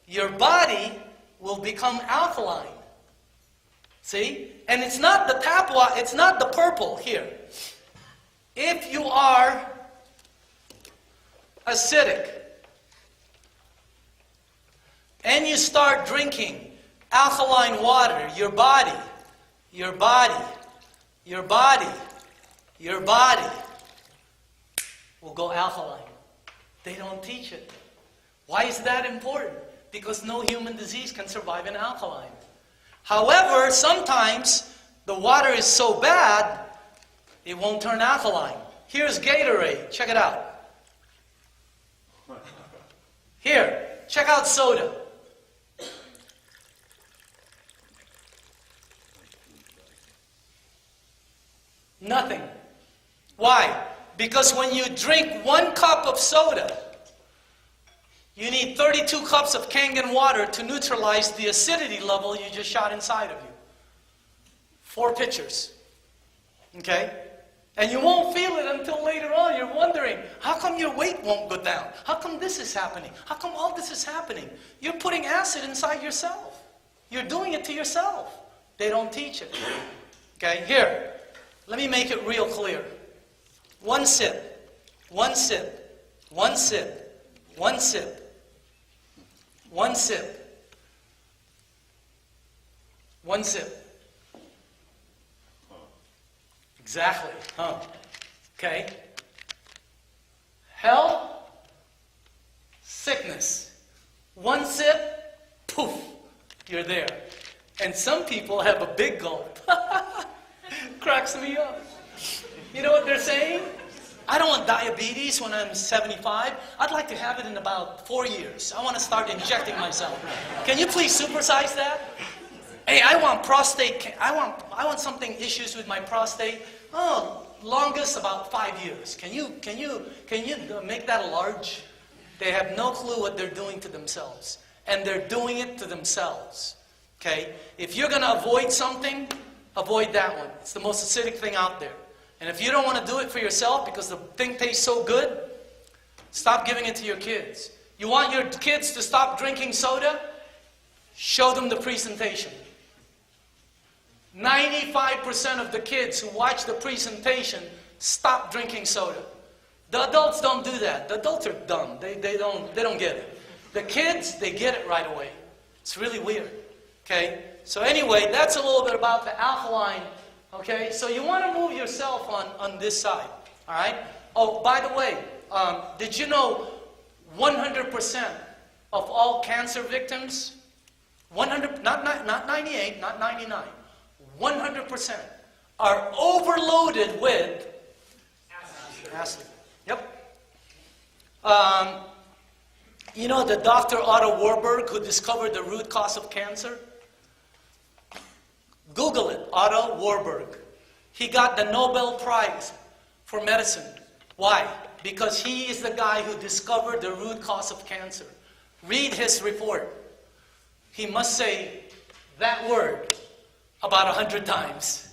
Your body will become alkaline. See? And it's not the tap water, it's not the purple here. If you are acidic and you start drinking alkaline water, your body will go alkaline. They don't teach it. Why is that important? because no human disease can survive in alkaline. However, sometimes the water is so bad, it won't turn alkaline. Here's Gatorade. Check it out. Here, check out soda. Nothing. Why? Because when you drink 1 cup of soda, you need 32 cups of Kangen water to neutralize the acidity level you just shot inside of you. 4 pitchers. Okay? And you won't feel it until later on. You're wondering, how come your weight won't go down? How come this is happening? How come all this is happening? You're putting acid inside yourself. You're doing it to yourself. They don't teach it. Okay? Here. Let me make it real clear. 1 sip. 1 sip. 1 sip. 1 sip. 1 sip. 1 sip. Exactly. Huh. Okay. Health, sickness. 1 sip, poof, you're there. And some people have a big gulp. Cracks me up. You know what they're saying? I don't want diabetes when I'm 75. I'd like to have it in about 4 years. I want to start injecting myself. Can you please supersize that? Hey, I want prostate. I want something issues with my prostate. Oh, longest about 5 years. Can you make that a large? They have no clue what they're doing to themselves, and they're doing it to themselves. Okay? If you're gonna avoid something, avoid that one. It's the most acidic thing out there. And if you don't want to do it for yourself because the thing tastes so good, stop giving it to your kids. You want your kids to stop drinking soda? Show them the presentation. 95% of the kids who watch the presentation stop drinking soda. The adults don't do that. The adults are dumb. They don't get it. The kids, they get it right away. It's really weird. Okay? So anyway, that's a little bit about the alkaline. Okay? So you want to move yourself on this side. All right? Oh, by the way, did you know 100% of all cancer victims, 100, not 98, not 99, 100% are overloaded with acid. Yep. You know the Dr. Otto Warburg who discovered the root cause of cancer? Google it, Otto Warburg. He got the Nobel Prize for medicine. Why? Because he is the guy who discovered the root cause of cancer. Read his report. He must say that word about 100 times.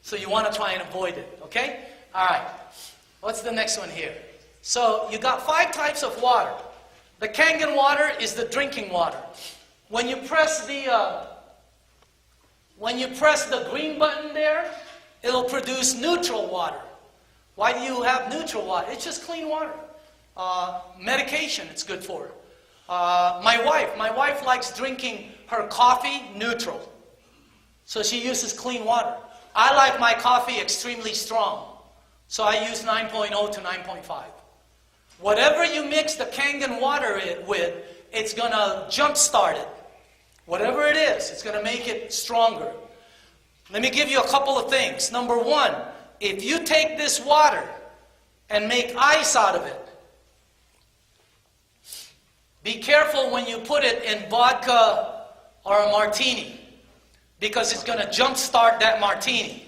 So you want to try and avoid it, okay? All right. What's the next one here? So you got 5 types of water. The Kangen water is the drinking water. When you press the green button there, it'll produce neutral water. Why do you have neutral water? It's just clean water. Medication, it's good for. My wife likes drinking her coffee neutral. So she uses clean water. I like my coffee extremely strong. So I use 9.0 to 9.5. Whatever you mix the Kangen water with, it's going to jumpstart it. Whatever it is, it's going to make it stronger. Let me give you a couple of things. Number 1, if you take this water and make ice out of it, be careful when you put it in vodka or a martini, because it's going to jumpstart that martini.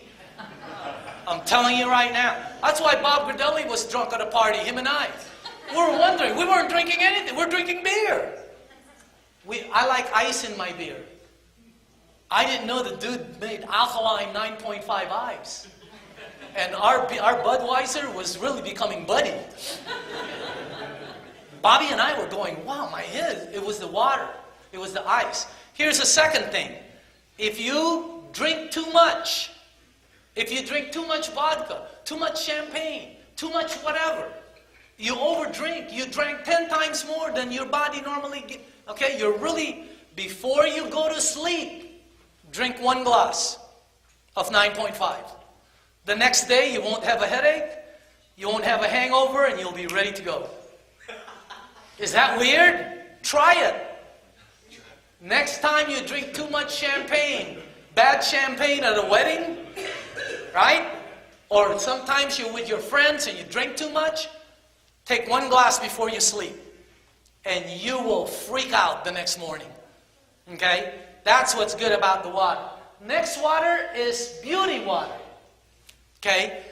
I'm telling you right now. That's why Bob Gradelli was drunk at a party, him and I. We were wondering. We weren't drinking anything. We're drinking beer. I like ice in my beer. I didn't know the dude made alkaline 9.5 ice. And our Budweiser was really becoming buddy. Bobby and I were going, wow, my head. It was the water. It was the ice. Here's the second thing. If you drink too much vodka, too much champagne, too much whatever, you overdrink. You drank 10 times more than your body normally gets. Okay, you're really, before you go to sleep, drink 1 glass of 9.5. The next day, you won't have a headache, you won't have a hangover, and you'll be ready to go. Is that weird? Try it. Next time you drink too much champagne, bad champagne at a wedding, right? Or sometimes you're with your friends and you drink too much, take 1 glass before you sleep. And you will freak out the next morning. Okay? That's what's good about the water. Next water is beauty water. Okay?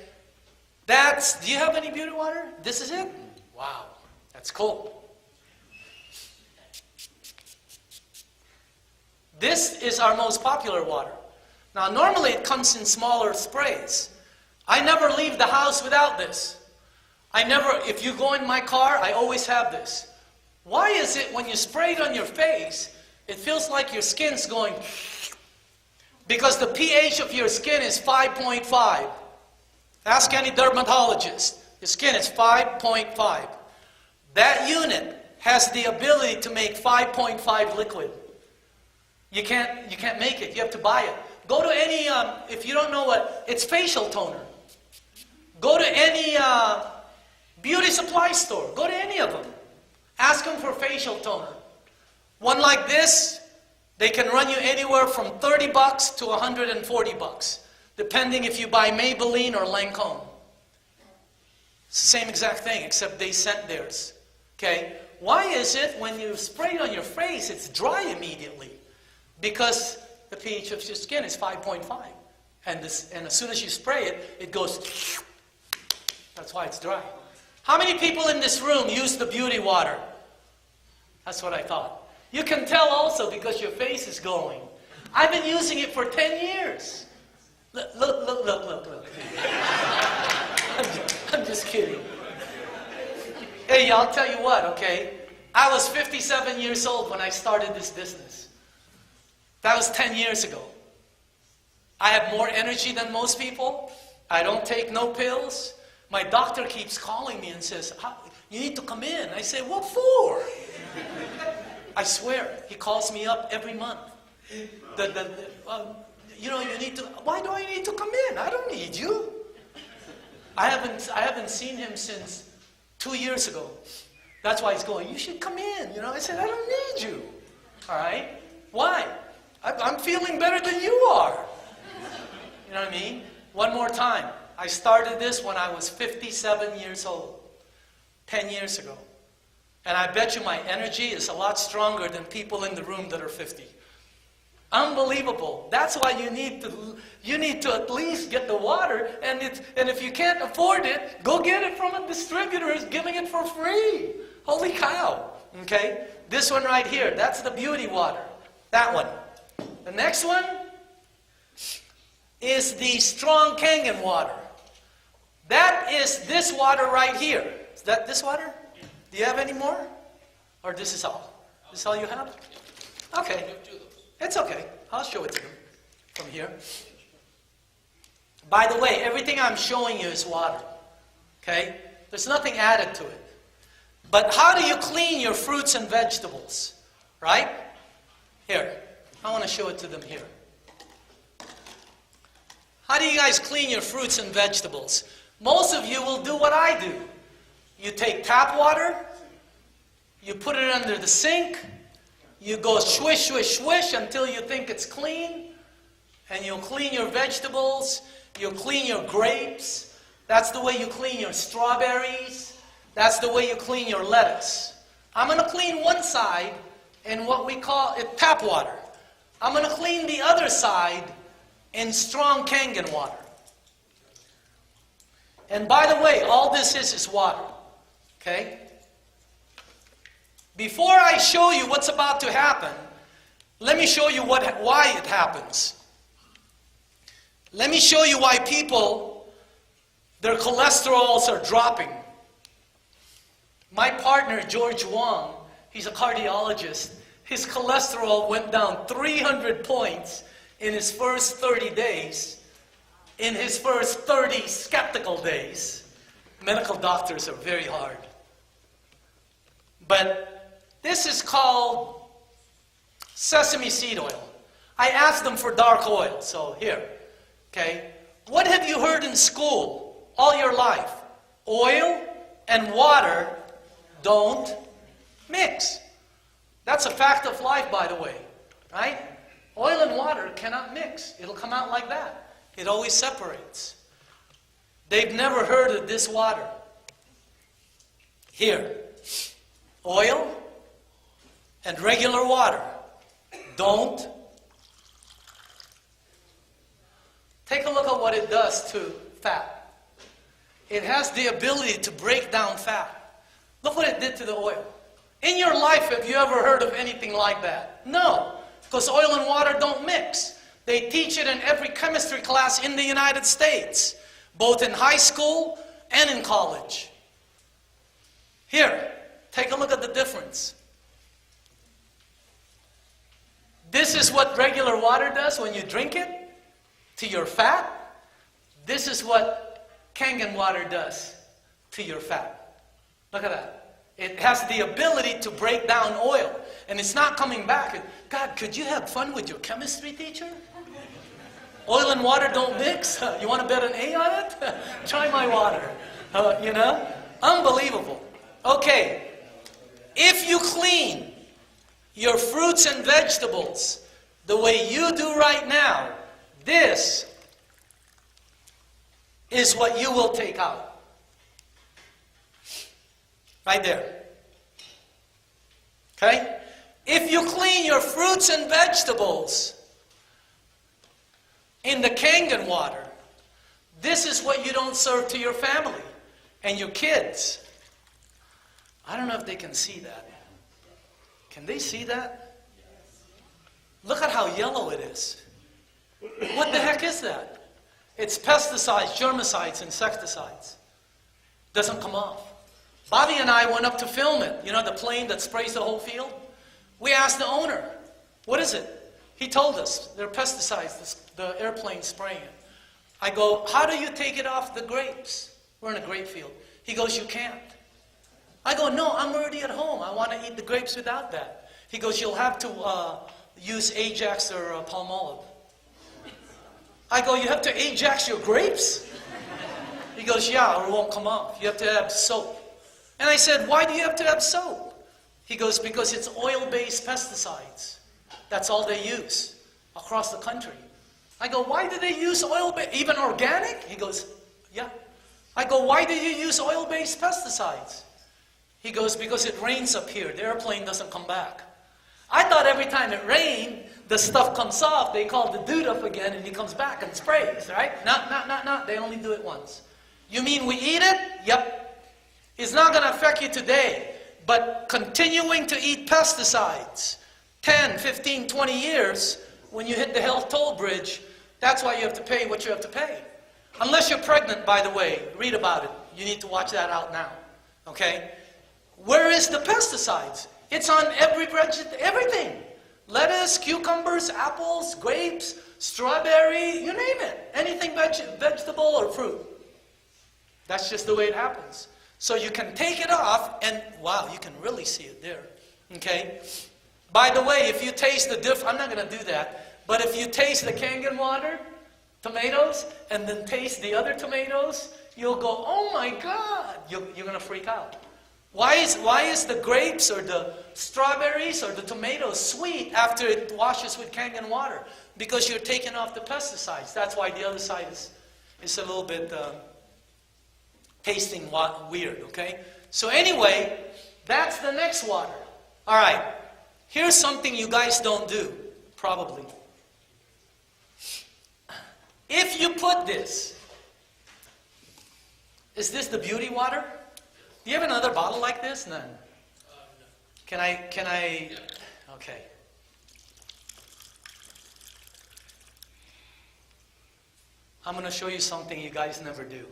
Do you have any beauty water? This is it? Wow. That's cool. This is our most popular water. Now, normally it comes in smaller sprays. I never leave the house without this. If you go in my car, I always have this. Why is it when you spray it on your face, it feels like your skin's going... Because the pH of your skin is 5.5. Ask any dermatologist. Your skin is 5.5. That unit has the ability to make 5.5 liquid. You can't make it. You have to buy it. Go to any, if you don't know what, it's facial toner. Go to any beauty supply store. Go to any of them. Ask them for facial toner. One like this, they can run you anywhere from $30 to $140, depending if you buy Maybelline or Lancome. Same exact thing, except they sent theirs. Okay? Why is it when you spray it on your face, it's dry immediately? Because the pH of your skin is 5.5. And as soon as you spray it, it goes... That's why it's dry. How many people in this room use the beauty water? That's what I thought. You can tell also because your face is glowing. I've been using it for 10 years. Look. I'm just kidding. Hey, I'll tell you what, okay? I was 57 years old when I started this business. That was 10 years ago. I have more energy than most people. I don't take no pills. My doctor keeps calling me and says, you need to come in. I say, what for? I swear, he calls me up every month. You need to, why do I need to come in? I don't need you. I haven't seen him since 2 years ago. That's why he's going, you should come in. I said, I don't need you. All right? Why? I'm feeling better than you are. You know what I mean? One more time. I started this when I was 57 years old, 10 years ago. And I bet you my energy is a lot stronger than people in the room that are 50. Unbelievable. That's why you need to at least get the water, and if you can't afford it, go get it from a distributor who's giving it for free. Holy cow. Okay? This one right here, that's the beauty water. That one. The next one is the strong Kangen water. That is this water right here. Is that this water? Do you have any more? Or this is all? This is all you have? Okay. It's okay. I'll show it to them from here. By the way, everything I'm showing you is water. Okay? There's nothing added to it. But how do you clean your fruits and vegetables? Right? Here. I want to show it to them here. How do you guys clean your fruits and vegetables? Most of you will do what I do. You take tap water, you put it under the sink, you go swish, swish, swish until you think it's clean, and you'll clean your vegetables, you'll clean your grapes. That's the way you clean your strawberries. That's the way you clean your lettuce. I'm going to clean one side in what we call tap water. I'm going to clean the other side in strong Kangen water. And by the way, all this is water. Okay? Before I show you what's about to happen, let me show you why it happens. Let me show you why people, their cholesterols are dropping. My partner, George Wong, he's a cardiologist. His cholesterol went down 300 points in his first 30 days. In his first 30 skeptical days. Medical doctors are very hard. But this is called sesame seed oil. I asked them for dark oil, so here. Okay? What have you heard in school all your life? Oil and water don't mix. That's a fact of life, by the way. right? Oil and water cannot mix. It'll come out like that. It always separates. They've never heard of this water. Here, oil and regular water don't. Take a look at what it does to fat. It has the ability to break down fat. Look what it did to the oil. In your life, have you ever heard of anything like that? No, because oil and water don't mix. They teach it in every chemistry class in the United States, both in high school and in college. Here, take a look at the difference. This is what regular water does when you drink it to your fat. This is what Kangen water does to your fat. Look at that. It has the ability to break down oil. And it's not coming back. God, could you have fun with your chemistry teacher? Oil and water don't mix. You want to bet an A on it? Try my water. You know? Unbelievable. Okay. If you clean your fruits and vegetables the way you do right now, this is what you will take out. Right there. Okay? If you clean your fruits and vegetables in the Kangen water, this is what you don't serve to your family and your kids. I don't know if they can see that. Can they see that? Look at how yellow it is. What the heck is that? It's pesticides, germicides, insecticides. Doesn't come off. Bobby and I went up to film it. You know, the plane that sprays the whole field? We asked the owner, what is it? He told us, they're pesticides, the airplane spraying it. I go, how do you take it off the grapes? We're in a grape field. He goes, you can't. I go, no, I'm already at home. I want to eat the grapes without that. He goes, you'll have to use Ajax or Palmolive. I go, you have to Ajax your grapes? He goes, yeah, or it won't come off. You have to have soap. And I said, why do you have to have soap? He goes, because it's oil-based pesticides. That's all they use across the country. I go, why do they use oil-based, even organic? He goes, yeah. I go, why do you use oil-based pesticides? He goes, because it rains up here. The airplane doesn't come back. I thought every time it rained, the stuff comes off, they call the dude up again, and he comes back and sprays, right? No. They only do it once. You mean we eat it? Yep. It's not going to affect you today, but continuing to eat pesticides, 10, 15, 20 years, when you hit the health toll bridge, that's why you have to pay what you have to pay. Unless you're pregnant, by the way, read about it. You need to watch that out now, okay? Where is the pesticides? It's on everything. Lettuce, cucumbers, apples, grapes, strawberry, you name it. Anything vegetable or fruit. That's just the way it happens. So you can take it off and, wow, you can really see it there. Okay? By the way, if you taste the difference, I'm not going to do that, but if you taste the Kangen water, tomatoes, and then taste the other tomatoes, you'll go, oh my God, you're going to freak out. Why is the grapes or the strawberries or the tomatoes sweet after it washes with Kangen water? Because you're taking off the pesticides. That's why the other side is a little bit tasting weird, okay? So anyway, that's the next water. All right, here's something you guys don't do, probably. If you put this, is this the beauty water? Do you have another bottle like this? None. No. Can I? Okay. I'm going to show you something you guys never do.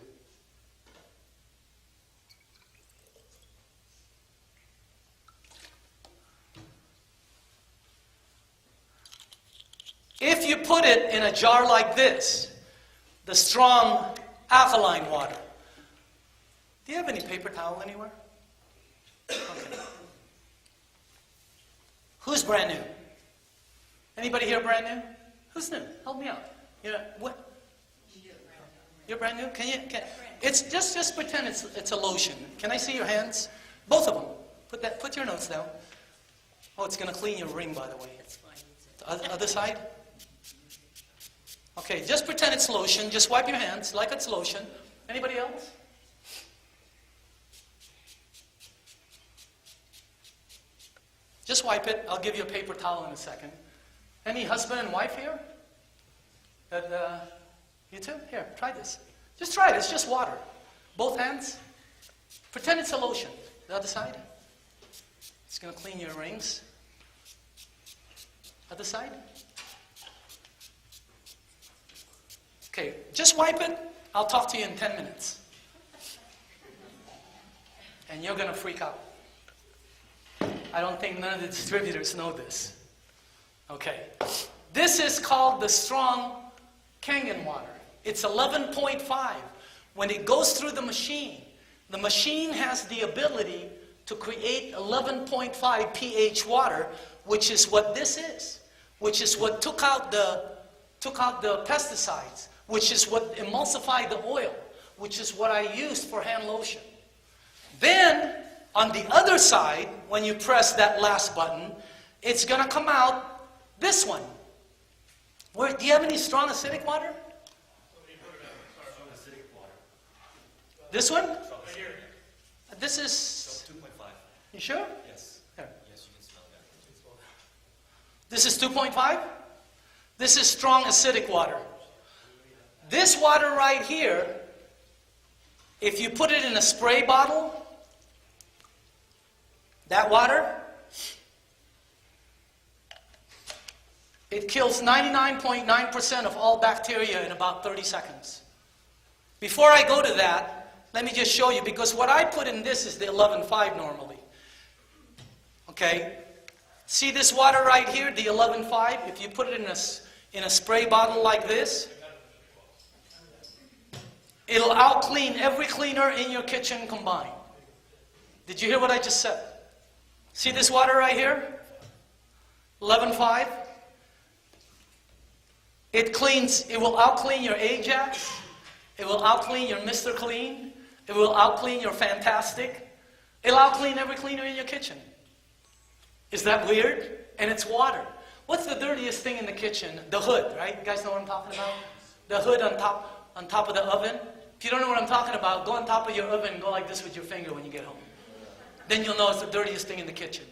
If you put it in a jar like this, the strong alkaline water. Do you have any paper towel anywhere? Okay. Who's brand new? Anybody here brand new? Who's new? Help me out. What? You're brand new? It's just pretend it's a lotion. Can I see your hands? Both of them. Put your notes down. Oh, it's going to clean your ring, by the way. Other side? Okay, just pretend it's lotion. Just wipe your hands like it's lotion. Anybody else? Just wipe it. I'll give you a paper towel in a second. Any husband and wife here? You too? Here, try this. Just try it. It's just water. Both hands. Pretend it's a lotion. The other side. It's going to clean your rings. Other side. Okay, just wipe it. I'll talk to you in 10 minutes. And you're going to freak out. I don't think none of the distributors know this. Okay. This is called the strong Kangen water. It's 11.5. When it goes through the machine has the ability to create 11.5 pH water, which is what this is, which is what took out the pesticides, which is what emulsified the oil, which is what I used for hand lotion. Then, on the other side, when you press that last button, it's going to come out this one. Do you have any strong acidic water? This one? This is 2.5. You sure? Yes. Here. Yes, you can smell that. This is 2.5? This is strong acidic water. This water right here, if you put it in a spray bottle, that water, it kills 99.9% of all bacteria in about 30 seconds. Before I go to that, let me just show you, because what I put in this is the 11.5 normally. Okay? See this water right here, the 11.5? If you put it in a spray bottle like this, it'll out-clean every cleaner in your kitchen combined. Did you hear what I just said? See this water right here? 11.5? It will out-clean your Ajax. It will out-clean your Mr. Clean. It will out-clean your Fantastic. It'll out-clean every cleaner in your kitchen. Is that weird? And it's water. What's the dirtiest thing in the kitchen? The hood, right? You guys know what I'm talking about? The hood on top of the oven. If you don't know what I'm talking about, go on top of your oven and go like this with your finger when you get home. Then you'll know it's the dirtiest thing in the kitchen.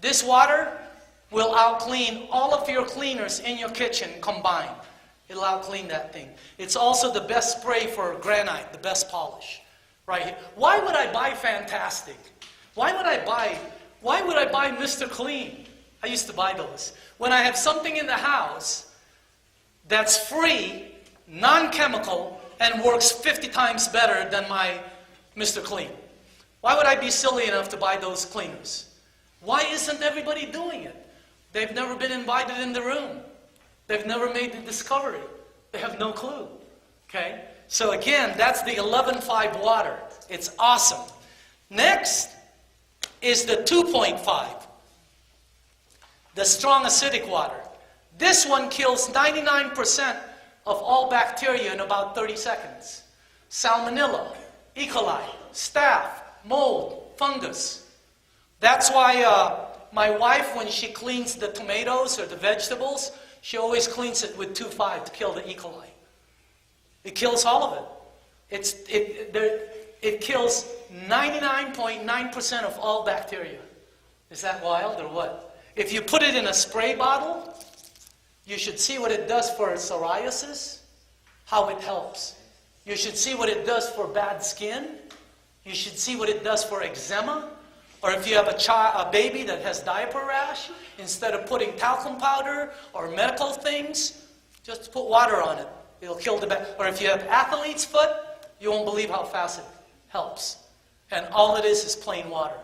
This water will out-clean all of your cleaners in your kitchen combined. It'll out-clean that thing. It's also the best spray for granite, the best polish. Right here. Why would I buy Fantastic? Why would I buy Mr. Clean? I used to buy those. When I have something in the house that's free, non-chemical, and works 50 times better than my Mr. Clean. Why would I be silly enough to buy those cleaners? Why isn't everybody doing it? They've never been invited in the room. They've never made the discovery. They have no clue. Okay? So again, that's the 11.5 water. It's awesome. Next is the 2.5. The strong acidic water. This one kills 99% of all bacteria in about 30 seconds. Salmonella, E. coli, staph, mold, fungus. That's why my wife, when she cleans the tomatoes or the vegetables, she always cleans it with 2.5 to kill the E. coli. It kills all of it. It kills 99.9% of all bacteria. Is that wild or what? If you put it in a spray bottle, you should see what it does for psoriasis, how it helps. You should see what it does for bad skin. You should see what it does for eczema. Or if you have a baby that has diaper rash, instead of putting talcum powder or medical things, just put water on it. It'll kill the bacteria. Or if you have athlete's foot, you won't believe how fast it helps. And all it is plain water.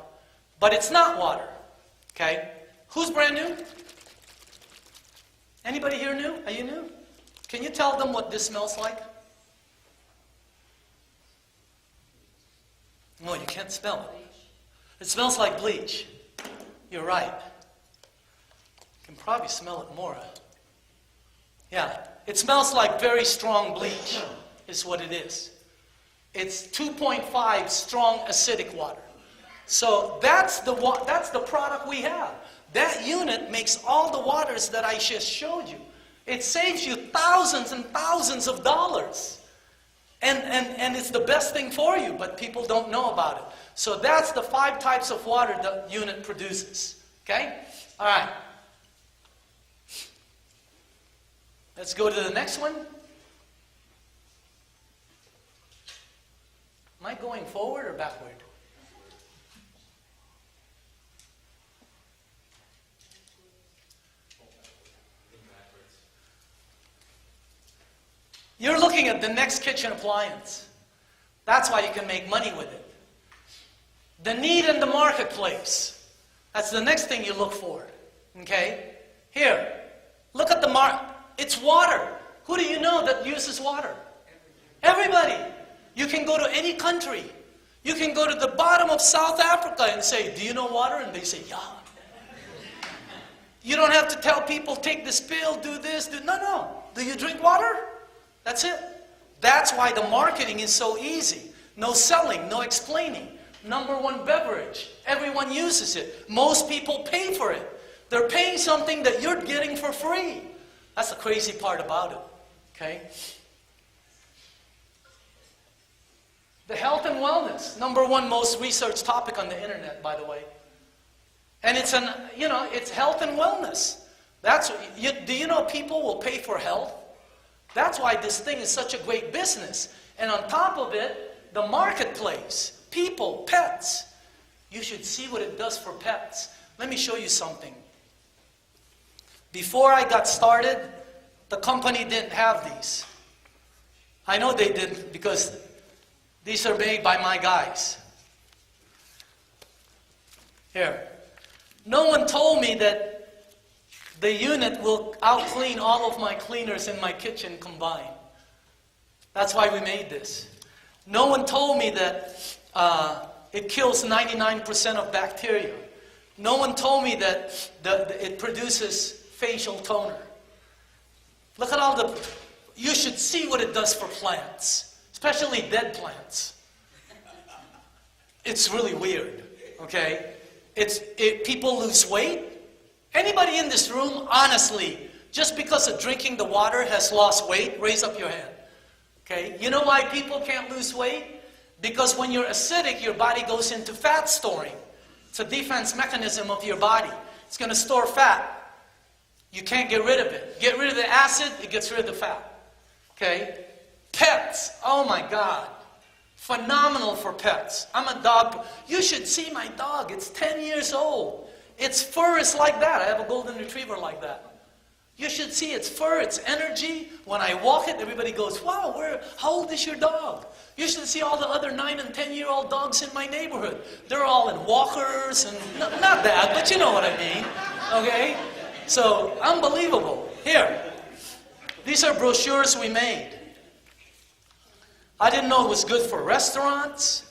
But it's not water. Okay? Who's brand new? Anybody here new? Are you new? Can you tell them what this smells like? No, you can't smell it. It smells like bleach. You're right. You can probably smell it more. Yeah, it smells like very strong bleach, is what it is. It's 2.5 strong acidic water. So that's the product we have. That unit makes all the waters that I just showed you. It saves you thousands and thousands of dollars. And it's the best thing for you, but people don't know about it. So that's the 5 types of water the unit produces. Okay? All right. Let's go to the next one. Am I going forward or backward? You're looking at the next kitchen appliance. That's why you can make money with it. The need in the marketplace. That's the next thing you look for. Okay? Here, look at the market. It's water. Who do you know that uses water? Everybody. You can go to any country. You can go to the bottom of South Africa and say, do you know water? And they say, yeah. You don't have to tell people, take this pill, do this, do... No. Do you drink water? That's it. That's why the marketing is so easy. No selling, no explaining. #1 beverage. Everyone uses it. Most people pay for it. They're paying something that you're getting for free. That's the crazy part about it. Okay? The health and wellness. #1 most researched topic on the internet, by the way. And it's it's health and wellness. Do you know people will pay for health? That's why this thing is such a great business. And on top of it, the marketplace, people, pets. You should see what it does for pets. Let me show you something. Before I got started, the company didn't have these. I know they didn't because these are made by my guys. Here. No one told me that the unit will out-clean all of my cleaners in my kitchen combined. That's why we made this. No one told me that it kills 99% of bacteria. No one told me that it produces facial toner. Look at all the... You should see what it does for plants, especially dead plants. It's really weird, okay? People lose weight. Anybody in this room, honestly, just because of drinking the water has lost weight, raise up your hand. Okay? You know why people can't lose weight? Because when you're acidic, your body goes into fat storing. It's a defense mechanism of your body. It's going to store fat. You can't get rid of it. Get rid of the acid, it gets rid of the fat. Okay? Pets. Oh my God. Phenomenal for pets. I'm a dog. You should see my dog. It's 10 years old. Its fur is like that. I have a golden retriever like that. You should see its fur, its energy. When I walk it, everybody goes, wow, how old is your dog? You should see all the other 9 and 10-year-old dogs in my neighborhood. They're all in walkers and, not that, but you know what I mean. Okay? So, unbelievable. Here. These are brochures we made. I didn't know it was good for restaurants.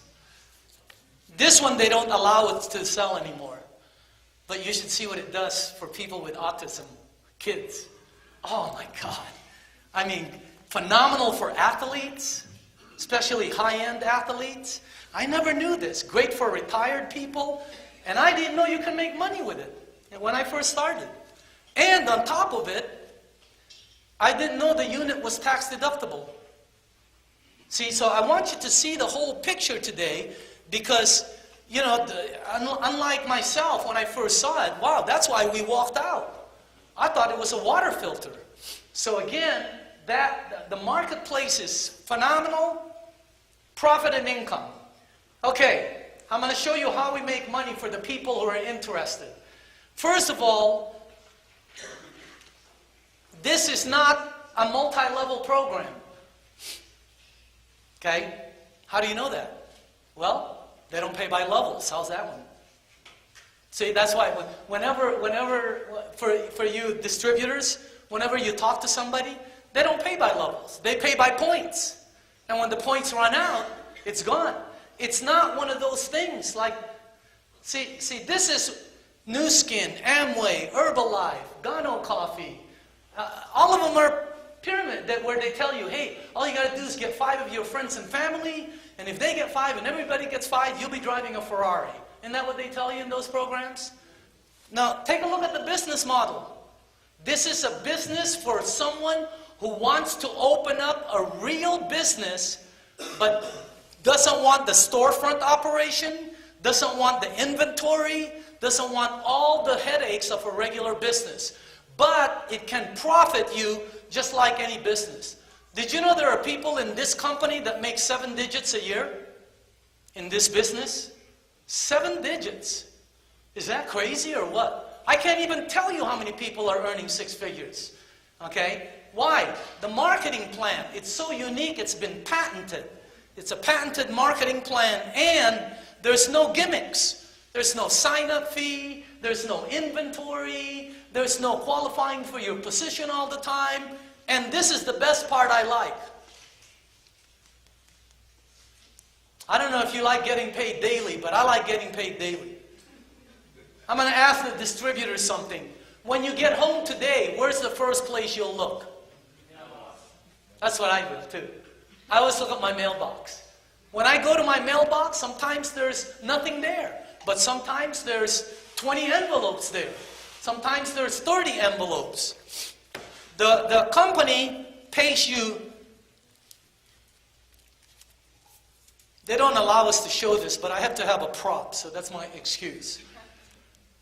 This one they don't allow it to sell anymore. But you should see what it does for people with autism, kids. Oh my God. I mean, phenomenal for athletes, especially high-end athletes. I never knew this. Great for retired people. And I didn't know you can make money with it when I first started. And on top of it, I didn't know the unit was tax deductible. See, so I want you to see the whole picture today because, unlike myself when I first saw it, wow, that's why we walked out. I thought it was a water filter. So again, the marketplace is phenomenal, profit and income. Okay, I'm going to show you how we make money for the people who are interested. First of all, this is not a multi-level program. Okay? How do you know that? Well, they don't pay by levels. How's that one? See, that's why for you distributors, whenever you talk to somebody, they don't pay by levels. They pay by points. And when the points run out, it's gone. It's not one of those things like, see, this is New Skin, Amway, Herbalife, Gano Coffee. All of them are pyramid where they tell you, hey, all you got to do is get 5 of your friends and family, and if they get 5 and everybody gets 5, you'll be driving a Ferrari. Isn't that what they tell you in those programs? Now, take a look at the business model. This is a business for someone who wants to open up a real business, but doesn't want the storefront operation, doesn't want the inventory, doesn't want all the headaches of a regular business. But it can profit you just like any business. Did you know there are people in this company that make 7 digits a year in this business? 7 digits. Is that crazy or what? I can't even tell you how many people are earning 6 figures. Okay? Why? The marketing plan. It's so unique, it's been patented. It's a patented marketing plan, and there's no gimmicks. There's no sign-up fee. There's no inventory. There's no qualifying for your position all the time. And this is the best part I like. I don't know if you like getting paid daily, but I like getting paid daily. I'm going to ask the distributor something. When you get home today, where's the first place you'll look? That's what I do too. I always look at my mailbox. When I go to my mailbox, sometimes there's nothing there. But sometimes there's 20 envelopes there. Sometimes there's 30 envelopes. The company pays you. They don't allow us to show this, but I have to have a prop, so that's my excuse.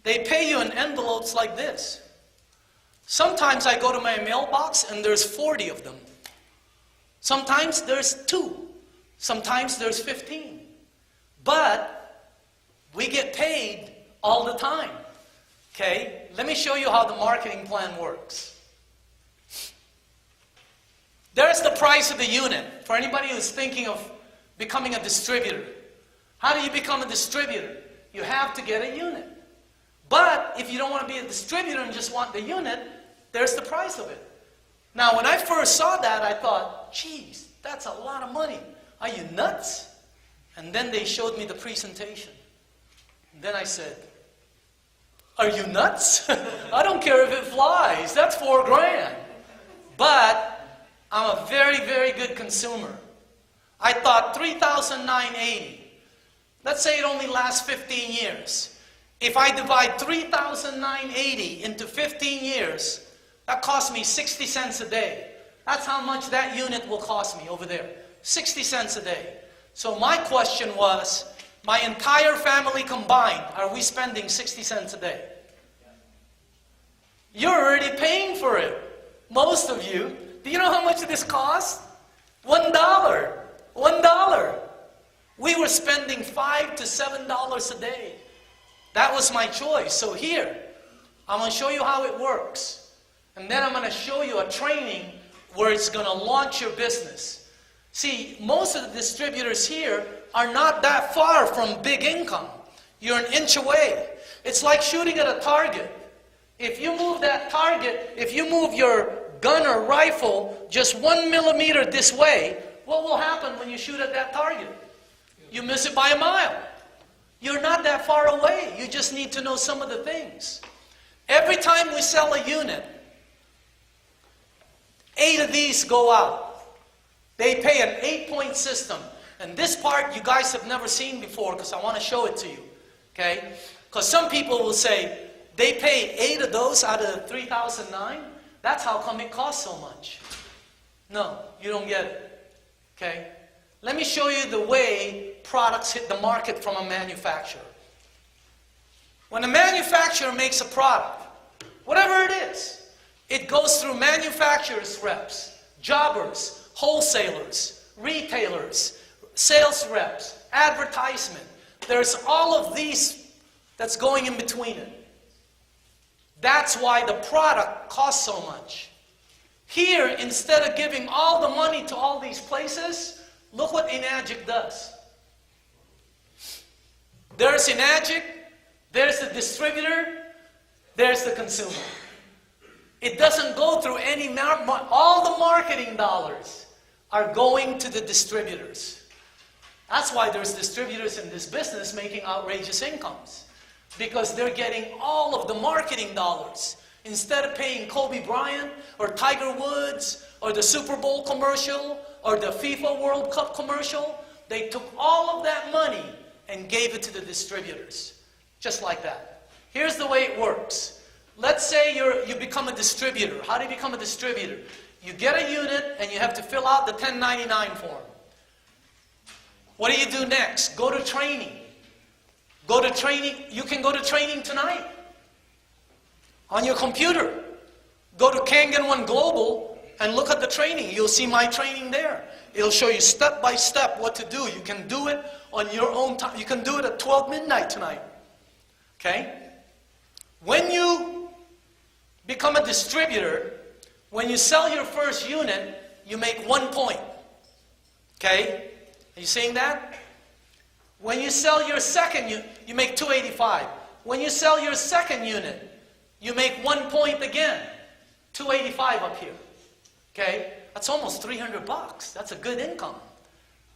They pay you in envelopes like this. Sometimes I go to my mailbox and there's 40 of them. Sometimes there's 2. Sometimes there's 15. But we get paid all the time. Okay? Let me show you how the marketing plan works. There's the price of the unit for anybody who's thinking of becoming a distributor. How do you become a distributor? You have to get a unit. But if you don't want to be a distributor and just want the unit, there's the price of it. Now, when I first saw that, I thought, geez, that's a lot of money. Are you nuts? And then they showed me the presentation. And then I said, are you nuts? I don't care if it flies. That's $4,000. But I'm a very, very good consumer. I thought $3,980. Let's say it only lasts 15 years. If I divide $3,980 into 15 years, that costs me 60 cents a day. That's how much that unit will cost me over there. 60 cents a day. So my question was, my entire family combined, are we spending 60 cents a day? You're already paying for it. Most of you. Do you know how much this costs? $1. $1. We were spending $5 to $7 a day. That was my choice. So here, I'm going to show you how it works. And then I'm going to show you a training where it's going to launch your business. See, most of the distributors here are not that far from big income. You're an inch away. It's like shooting at a target. If you move that target, if you move your gun or rifle just 1 millimeter this way, what will happen when you shoot at that target? You miss it by a mile. You're not that far away. You just need to know some of the things. Every time we sell a unit, 8 of these go out. They pay an 8-point system. And this part you guys have never seen before because I want to show it to you. Okay? Because some people will say, they pay 8 of those out of the 3,009? That's how come it costs so much. No, you don't get it. Okay? Let me show you the way products hit the market from a manufacturer. When a manufacturer makes a product, whatever it is, it goes through manufacturers' reps, jobbers, wholesalers, retailers, sales reps, advertisement. There's all of these that's going in between it. That's why the product costs so much. Here, instead of giving all the money to all these places, look what Enagic does. There's Enagic, there's the distributor, there's the consumer. It doesn't go through any, all the marketing dollars are going to the distributors. That's why there's distributors in this business making outrageous incomes. Because they're getting all of the marketing dollars. Instead of paying Kobe Bryant or Tiger Woods or the Super Bowl commercial or the FIFA World Cup commercial, they took all of that money and gave it to the distributors. Just like that. Here's the way it works. Let's say you become a distributor. How do you become a distributor? You get a unit and you have to fill out the 1099 form. What do you do next? Go to training. Go to training. You can go to training tonight on your computer. Go to Kangen One Global and look at the training. You'll see my training there. It'll show you step by step what to do. You can do it on your own time. You can do it at 12 midnight tonight. Okay? When you become a distributor, when you sell your first unit, you make 1 point. Okay? Are you seeing that? When you sell your second unit, you make 285. When you sell your second unit, you make 1 point again. 285 up here. Okay? That's almost $300. That's a good income.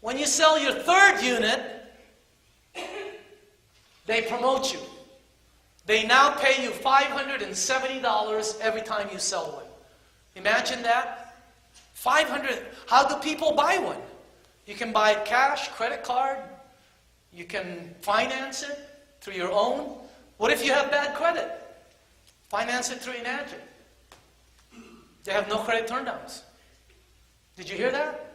When you sell your third unit, they promote you. They now pay you $570 every time you sell one. Imagine that. 500. How do people buy one? You can buy it cash, credit card. You can finance it through your own. What if you have bad credit? Finance it through Enagic. They have no credit turndowns. Did you hear that?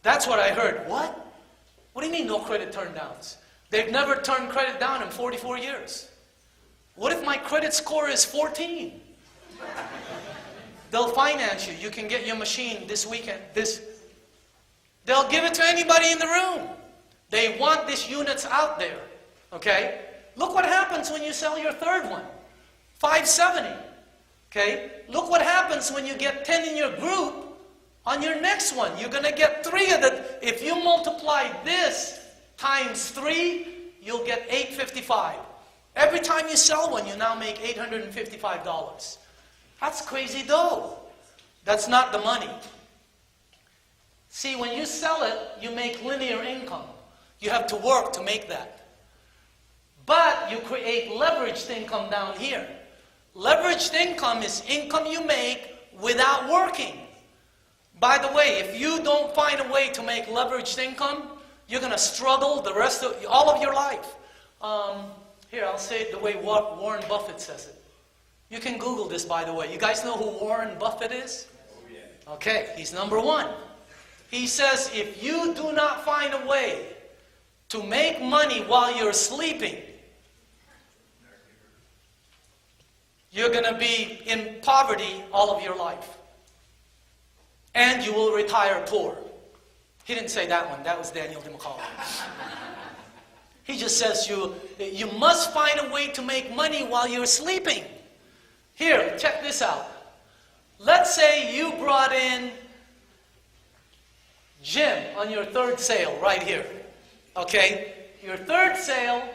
That's what I heard. What? What do you mean no credit turndowns? They've never turned credit down in 44 years. What if my credit score is 14? They'll finance you. You can get your machine this weekend. They'll give it to anybody in the room. They want these units out there. Okay? Look what happens when you sell your third one. 570. Okay? Look what happens when you get 10 in your group on your next one. You're going to get 3 of it. If you multiply this times 3, you'll get $855. Every time you sell one, you now make $855. That's crazy dough. That's not the money. See, when you sell it, you make linear income. You have to work to make that. But you create leveraged income down here. Leveraged income is income you make without working. By the way, if you don't find a way to make leveraged income, you're going to struggle the rest of all of your life. Here, I'll say it the way Warren Buffett says it. You can Google this, by the way. You guys know who Warren Buffett is? Oh, yeah. Okay, he's number 1. He says, if you do not find a way to make money while you're sleeping, you're going to be in poverty all of your life. And you will retire poor. He didn't say that one. That was Daniel Dimacale. He just says you must find a way to make money while you're sleeping. Here, check this out. Let's say you brought in Jim on your third sale right here. Okay? Your third sale,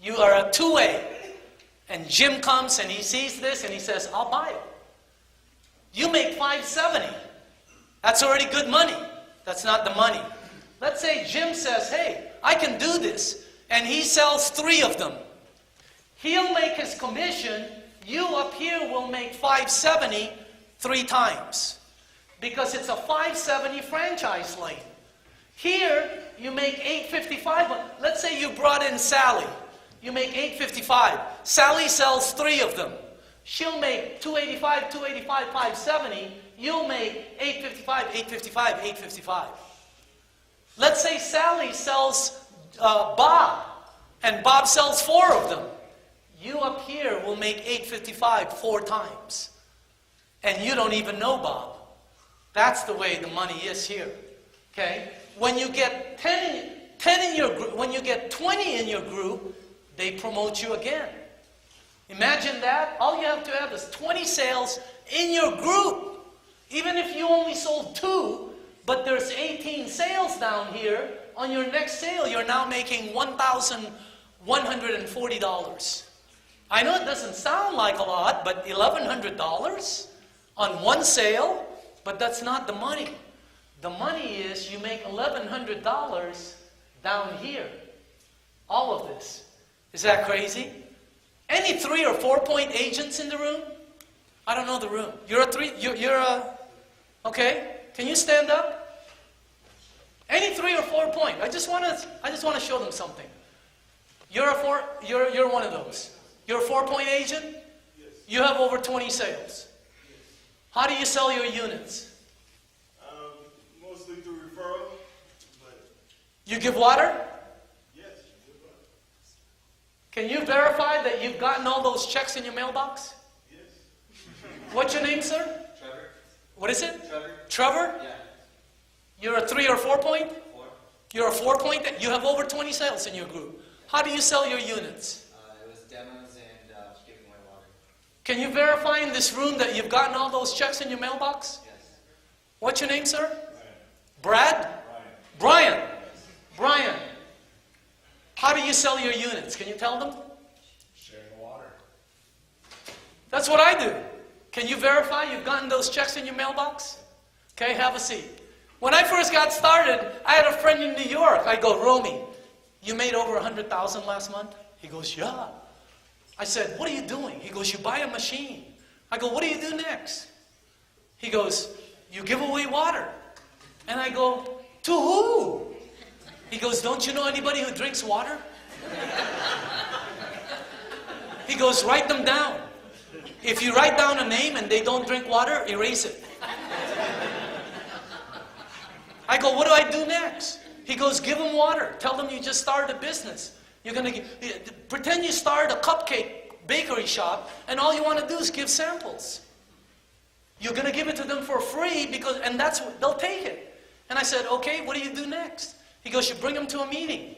you are a 2A. And Jim comes and he sees this and he says, I'll buy it. You make $570. That's already good money. That's not the money. Let's say Jim says, hey, I can do this. And he sells 3 of them. He'll make his commission. You up here will make $570 3 times. Because it's a $570 franchise lane. Here, you make $855. Let's say you brought in Sally. You make $855. Sally sells 3 of them. She'll make $285, $285, $570. You'll make $855, $855, $855. Let's say Sally sells Bob, and Bob sells 4 of them. You up here will make $855 4 times. And you don't even know Bob. That's the way the money is here. Okay? When you get 10 in your group, when you get 20 in your group, they promote you again. Imagine that. All you have to have is 20 sales in your group. Even if you only sold 2, but there's 18 sales down here, on your next sale, you're now making $1,140. I know it doesn't sound like a lot, but $1,100 on one sale, but that's not the money. The money is you make $1,100 down here. All of this. Is that crazy? Any 3 or 4 point agents in the room? I don't know the room. You're a 3, you're a, okay? Can you stand up? Any 3 or 4 point. I just want to show them something. You're one of those. You're a 4-point agent? Yes. You have over 20 sales. How do you sell your units? Mostly through referral, but You give water? yes. Can you verify that you've gotten all those checks in your mailbox? Yes. What's your name, sir? Trevor? What is it? Trevor? Trevor? Yeah. You're a 3 or 4 point? 4. You're a 4 point? You have over 20 sales in your group. How do you sell your units? It was demos and giving away water. Can you verify in this room that you've gotten all those checks in your mailbox? Yes. What's your name, sir? Brad? Brian. Brian. How do you sell your units? Can you tell them? Sharing water. That's what I do. Can you verify you've gotten those checks in your mailbox? Okay, have a seat. When I first got started, I had a friend in New York. I go, Romy, you made over 100,000 last month? He goes, yeah. I said, what are you doing? He goes, you buy a machine. I go, what do you do next? He goes, you give away water. And I go, to who? He goes, don't you know anybody who drinks water? He goes, write them down. If you write down a name and they don't drink water, erase it. I go, what do I do next? He goes, give them water. Tell them you just started a business. You're going to pretend you started a cupcake bakery shop and all you want to do is give samples. You're going to give it to them for free and they'll take it. And I said, okay, what do you do next? He goes, you bring them to a meeting.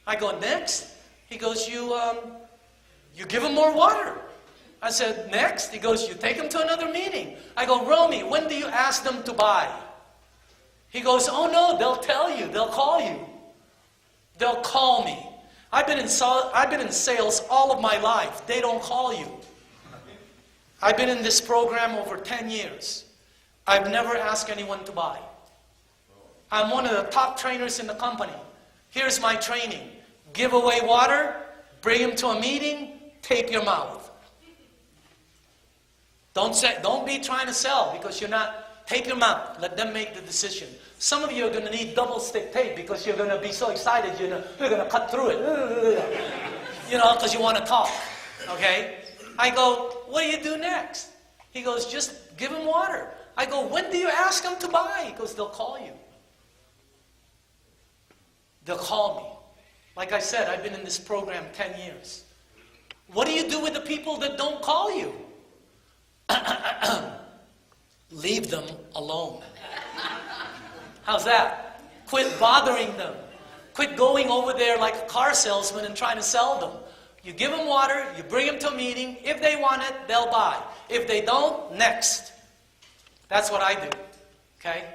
I go, next? He goes, you give them more water. I said, next? He goes, you take them to another meeting. I go, Romy, when do you ask them to buy? He goes, oh no, they'll tell you, they'll call you. They'll call me. I've been in sales all of my life. They don't call you. I've been in this program over 10 years. I've never asked anyone to buy. I'm one of the top trainers in the company. Here's my training. Give away water, bring him to a meeting, tape your mouth. Don't be trying to sell because you're not, tape your mouth. Let them make the decision. Some of you are going to need double stick tape because you're going to be so excited you're going to cut through it. You know, because you want to talk. Okay? I go, what do you do next? He goes, just give him water. I go, when do you ask them to buy? He goes, they'll call you. They'll call me. Like I said, I've been in this program 10 years. What do you do with the people that don't call you? Leave them alone. How's that? Quit bothering them. Quit going over there like a car salesman and trying to sell them. You give them water, you bring them to a meeting. If they want it, they'll buy. If they don't, next. That's what I do. Okay?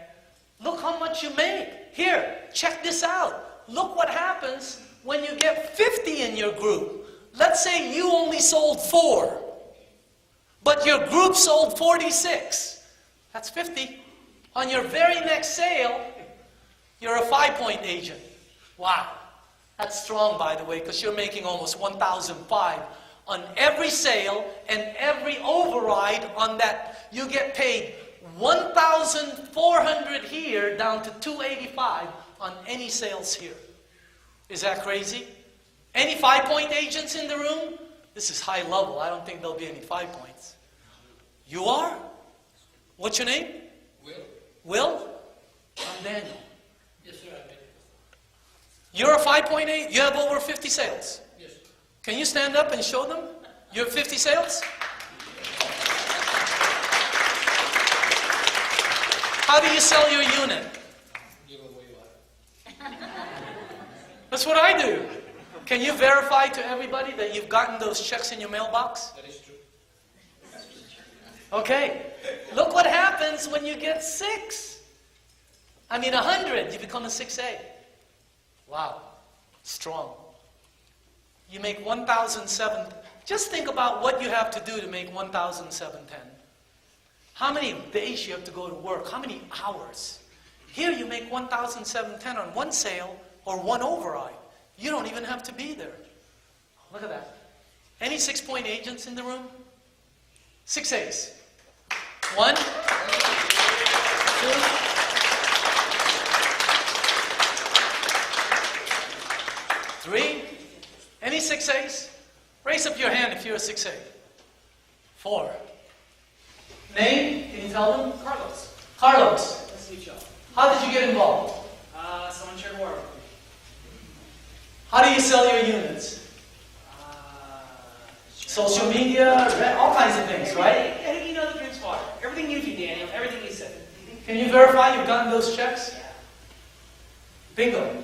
Look how much you make. Here, check this out. Look what happens when you get 50 in your group. Let's say you only sold 4, but your group sold 46. That's 50. On your very next sale, you're a 5-point agent. Wow. That's strong, by the way, because you're making almost 1,005 on every sale and every override on that. You get paid 1,400 here down to 285 on any sales here. Is that crazy? Any 5-point agents in the room? This is high level. I don't think there'll be any 5 points. You are? What's your name? Will? Will? I'm Daniel. Yes, sir, I make it. You're a 5-point agent? You have over 50 sales? Yes. Can you stand up and show them? You have 50 sales? How do you sell your unit? Give away water. That's what I do. Can you verify to everybody that you've gotten those checks in your mailbox? That is true. Okay. Look what happens when you get 100. You become a 6A. Wow. Strong. You make 1,007. Just think about what you have to do to make 1,710. How many days you have to go to work? How many hours? Here you make 1,710 on one sale or one override. You don't even have to be there. Look at that. Any 6-point agents in the room? 6As. 1, 2, 3. Any Any 6As? Raise up your hand if you're a 6A. 4. Name? Can you tell them? Carlos. Carlos. Nice to meet you all. How did you get involved? Someone shared water with me. How do you sell your units? Social media, all kinds of things, right? I think you know the drinks water. Everything you do, Daniel. Everything you said. Can you verify you've gotten those checks? Yeah. Bingo.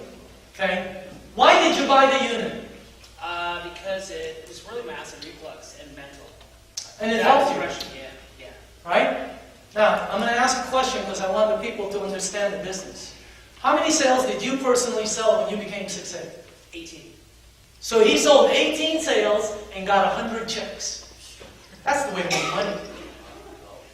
Okay. Why did you buy the unit? Because it was really massive reflux and mental. And it helped you, Depression, yeah. right? Now, I'm going to ask a question because I want the people to understand the business. How many sales did you personally sell when you became 6A? 18. So he sold 18 sales and got 100 checks. That's the way to make money.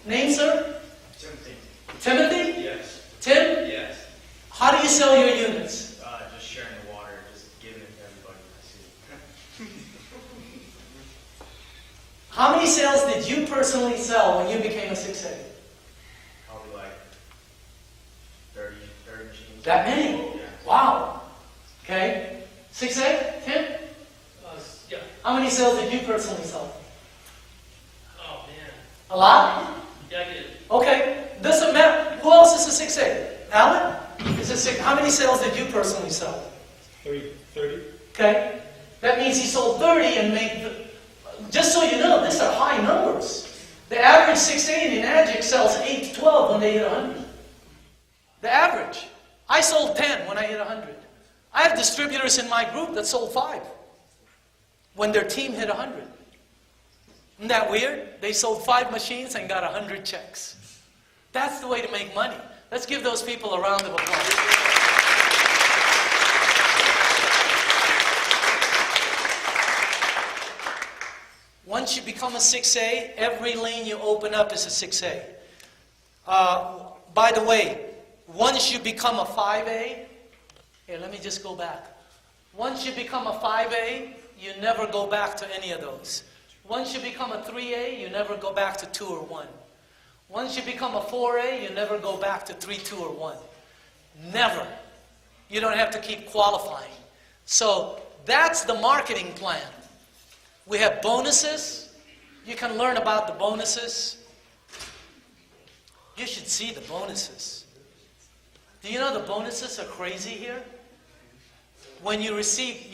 Name, sir? Timothy. Timothy? Yes. Tim? Yes. How do you sell your units? Just sharing the water, just giving it to everybody I see. How many sales did you personally sell when you became a 6A? Probably like 30 machines. That many? Yeah. Wow. Okay. 6A? Tim? Yeah. How many sales did you personally sell? Oh, man. A lot? Yeah, I did. Okay. Doesn't matter. Who else is a 6A? Alan? Is a 6. How many sales did you personally sell? 30. Okay. That means he sold 30 and made. Just so you know, these are high numbers. The average 6A in Magic sells 8 to 12 when they hit 100. The average. I sold 10 when I hit 100. I have distributors in my group that sold 5 when their team hit 100. Isn't that weird? They sold 5 machines and got 100 checks. That's the way to make money. Let's give those people a round of applause. Once you become a 6A, every lane you open up is a 6A. By the way, once you become a 5A, here, let me just go back. Once you become a 5A, you never go back to any of those. Once you become a 3A, you never go back to 2 or 1. Once you become a 4A, you never go back to 3, 2, or 1. Never. You don't have to keep qualifying. So that's the marketing plan. We have bonuses. You can learn about the bonuses. You should see the bonuses. Do you know the bonuses are crazy here? When you receive,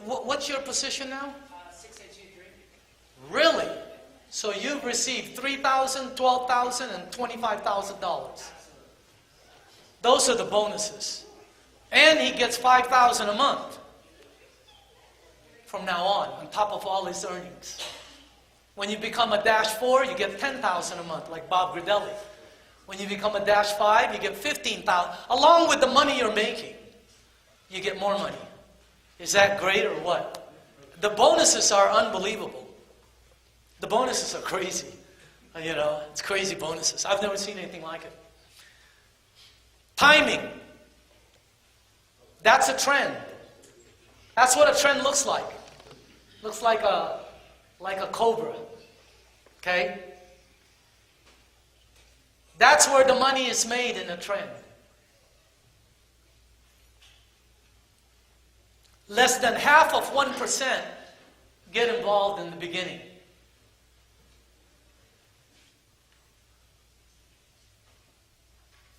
what's your position now? 6823. Really? So you've received $3,000, $12,000, and $25,000. Those are the bonuses. And he gets $5,000 a month from now on top of all his earnings. When you become a -4, you get $10,000 a month, like Bob Gridelli. When you become a -5, you get $15,000. Along with the money you're making, you get more money. Is that great or what? The bonuses are unbelievable. The bonuses are crazy. It's crazy bonuses. I've never seen anything like it. Timing. That's a trend. That's what a trend looks like. Looks like a cobra. Okay? That's where the money is made in a trend. Less than half of 1% get involved in the beginning.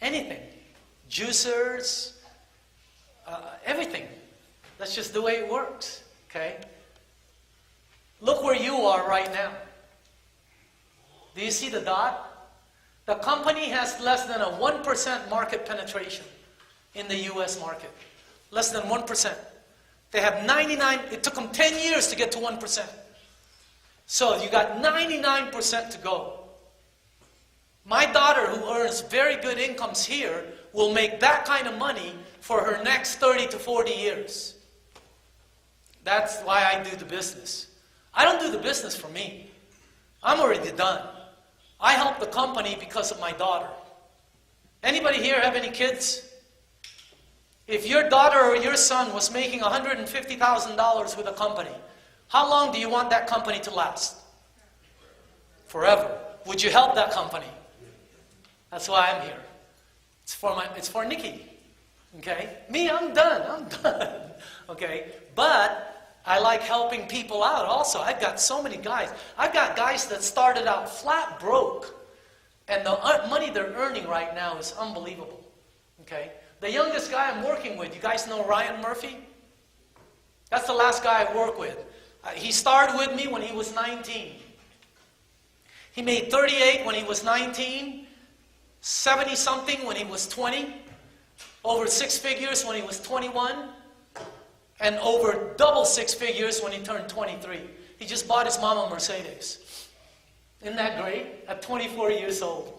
Anything. Juicers, everything. That's just the way it works. Okay? Look where you are right now. Do you see the dot? The company has less than a 1% market penetration in the US market. Less than 1%. They have 99, it took them 10 years to get to 1%. So you got 99% to go. My daughter, who earns very good incomes here, will make that kind of money for her next 30 to 40 years. That's why I do the business. I don't do the business for me. I'm already done. I help the company because of my daughter. Anybody here have any kids? If your daughter or your son was making $150,000 with a company, how long do you want that company to last? Forever. Would you help that company? That's why I'm here. It's for Nikki. Okay? Me, I'm done. Okay? But I like helping people out also. I've got so many guys. I've got guys that started out flat broke. And the money they're earning right now is unbelievable. Okay? The youngest guy I'm working with, you guys know Ryan Murphy? That's the last guy I work with. He started with me when he was 19. He made 38 when he was 19, 70-something when he was 20, over 6 figures when he was 21, and over double 6 figures when he turned 23. He just bought his mom a Mercedes. Isn't that great? At 24 years old.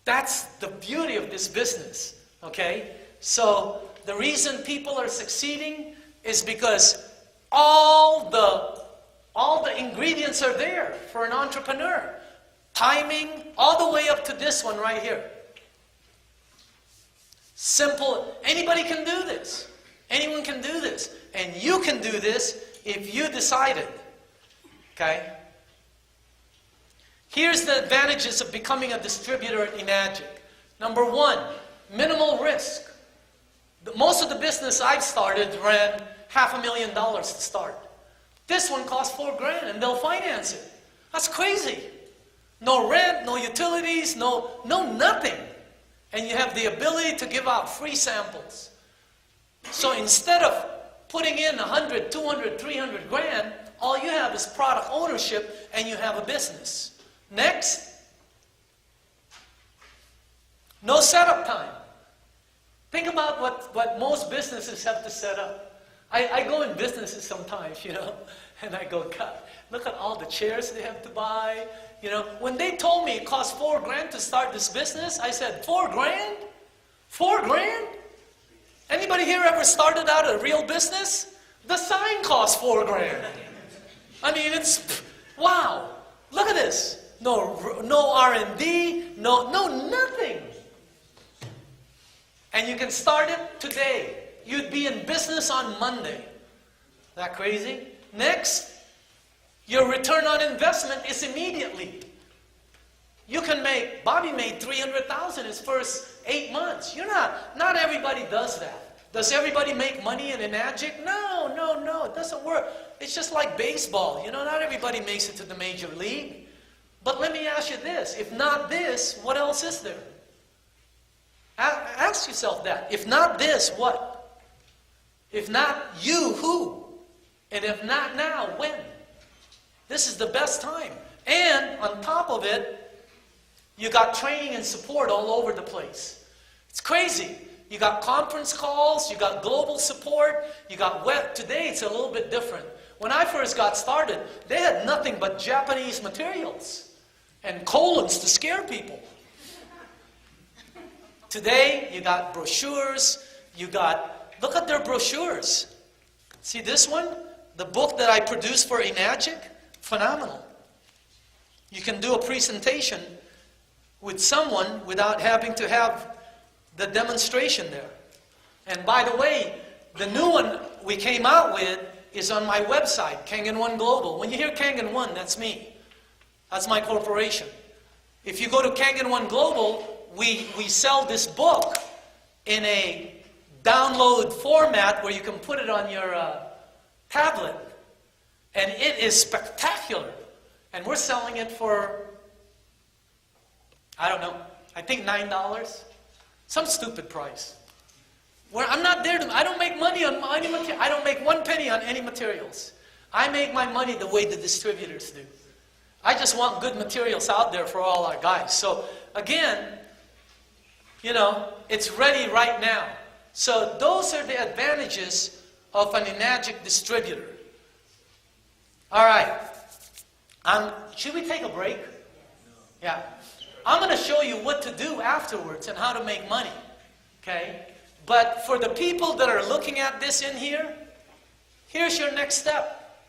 That's the beauty of this business, okay? So the reason people are succeeding is because all the ingredients are there for an entrepreneur. Timing, all the way up to this one right here. Simple. Anybody can do this. Anyone can do this. And you can do this if you decided. Okay? Here's the advantages of becoming a distributor at Enagic. Number one, minimal risk. Most of the business I've started ran $500,000 to start. This one costs $4,000 and they'll finance it. That's crazy. No rent, no utilities, no nothing. And you have the ability to give out free samples. So instead of putting in 100, 200, 300 grand, all you have is product ownership and you have a business. Next, no setup time. Think about what most businesses have to set up. I go in businesses sometimes, and I go, God, look at all the chairs they have to buy. When they told me it cost $4,000 to start this business, I said, $4,000? $4,000? Anybody here ever started out a real business? The sign costs $4,000. I mean, it's, wow. Look at this. No R&D, no nothing. And you can start it today. You'd be in business on Monday. Is that crazy? Next, your return on investment is immediately. You can Bobby made $300,000 his first 8 months. Not everybody does that. Does everybody make money in Enagic? No, it doesn't work. It's just like baseball. Not everybody makes it to the major league. But let me ask you this. If not this, what else is there? Ask yourself that. If not this, what? If not you, who? And if not now, when? This is the best time. And on top of it, you got training and support all over the place. It's crazy. You got conference calls, you got global support, you got web. Today it's a little bit different. When I first got started, they had nothing but Japanese materials and colons to scare people. Today, you got brochures, look at their brochures. See this one? The book that I produced for Enagic? Phenomenal. You can do a presentation with someone without having to have the demonstration there. And by the way, the new one we came out with is on my website, Kangen One Global. When you hear Kangen One, that's me. That's my corporation. If you go to Kangen One Global, we sell this book in a download format where you can put it on your tablet. And it is spectacular. And we're selling it for, I don't know, I think $9. Some stupid price. I'm not there I don't make money on any material. I don't make 1 penny on any materials. I make my money the way the distributors do. I just want good materials out there for all our guys. So again, it's ready right now. So those are the advantages of an Enagic distributor. All right. Should we take a break? Yeah. I'm going to show you what to do afterwards and how to make money. Okay? But for the people that are looking at this in here, here's your next step.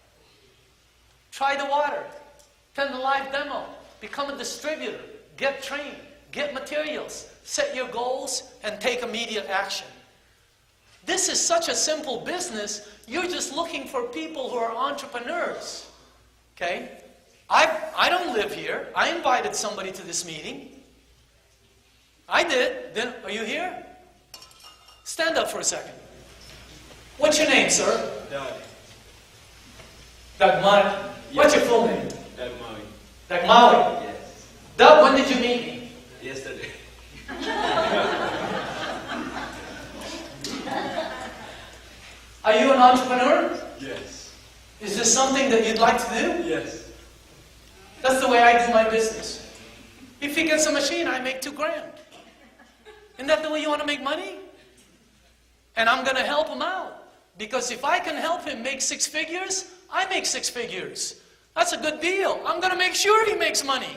Try the water. Attend the live demo. Become a distributor. Get trained. Get materials. Set your goals and take immediate action. This is such a simple business. You're just looking for people who are entrepreneurs. Okay? I don't live here. I invited somebody to this meeting. I did. Are you here? Stand up for a second. What's your name, sir? Doug. Doug Mike. What's your full name? Doug Maui. Doug Maui. Yes. Doug, when did you meet me? Yesterday. Are you an entrepreneur? Yes. Is this something that you'd like to do? Yes. That's the way I do my business. If he gets a machine, I make $2,000. Isn't that the way you want to make money? And I'm going to help him out. Because if I can help him make 6 figures, I make 6 figures. That's a good deal. I'm going to make sure he makes money.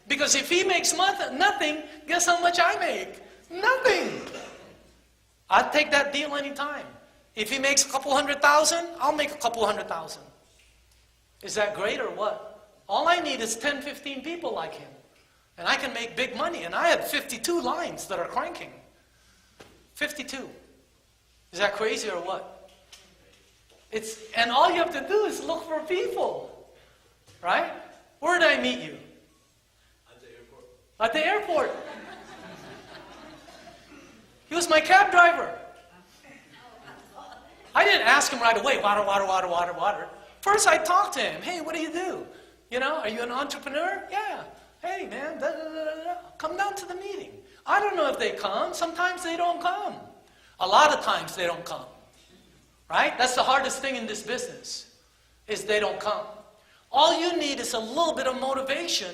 Because if he makes nothing, guess how much I make? Nothing. I'd take that deal anytime. If he makes a couple $100,000, I'll make a couple $100,000. Is that great or what? All I need is 10, 15 people like him. And I can make big money. And I have 52 lines that are cranking. 52. Is that crazy or what? And all you have to do is look for people. Right? Where did I meet you? At the airport. At the airport. He was my cab driver. I didn't ask him right away, water. First I talked to him. Hey, what do you do? You know, are you an entrepreneur? Yeah. Hey, man, come down to the meeting. I don't know if they come. Sometimes they don't come. A lot of times they don't come. Right? That's the hardest thing in this business, is they don't come. All you need is a little bit of motivation,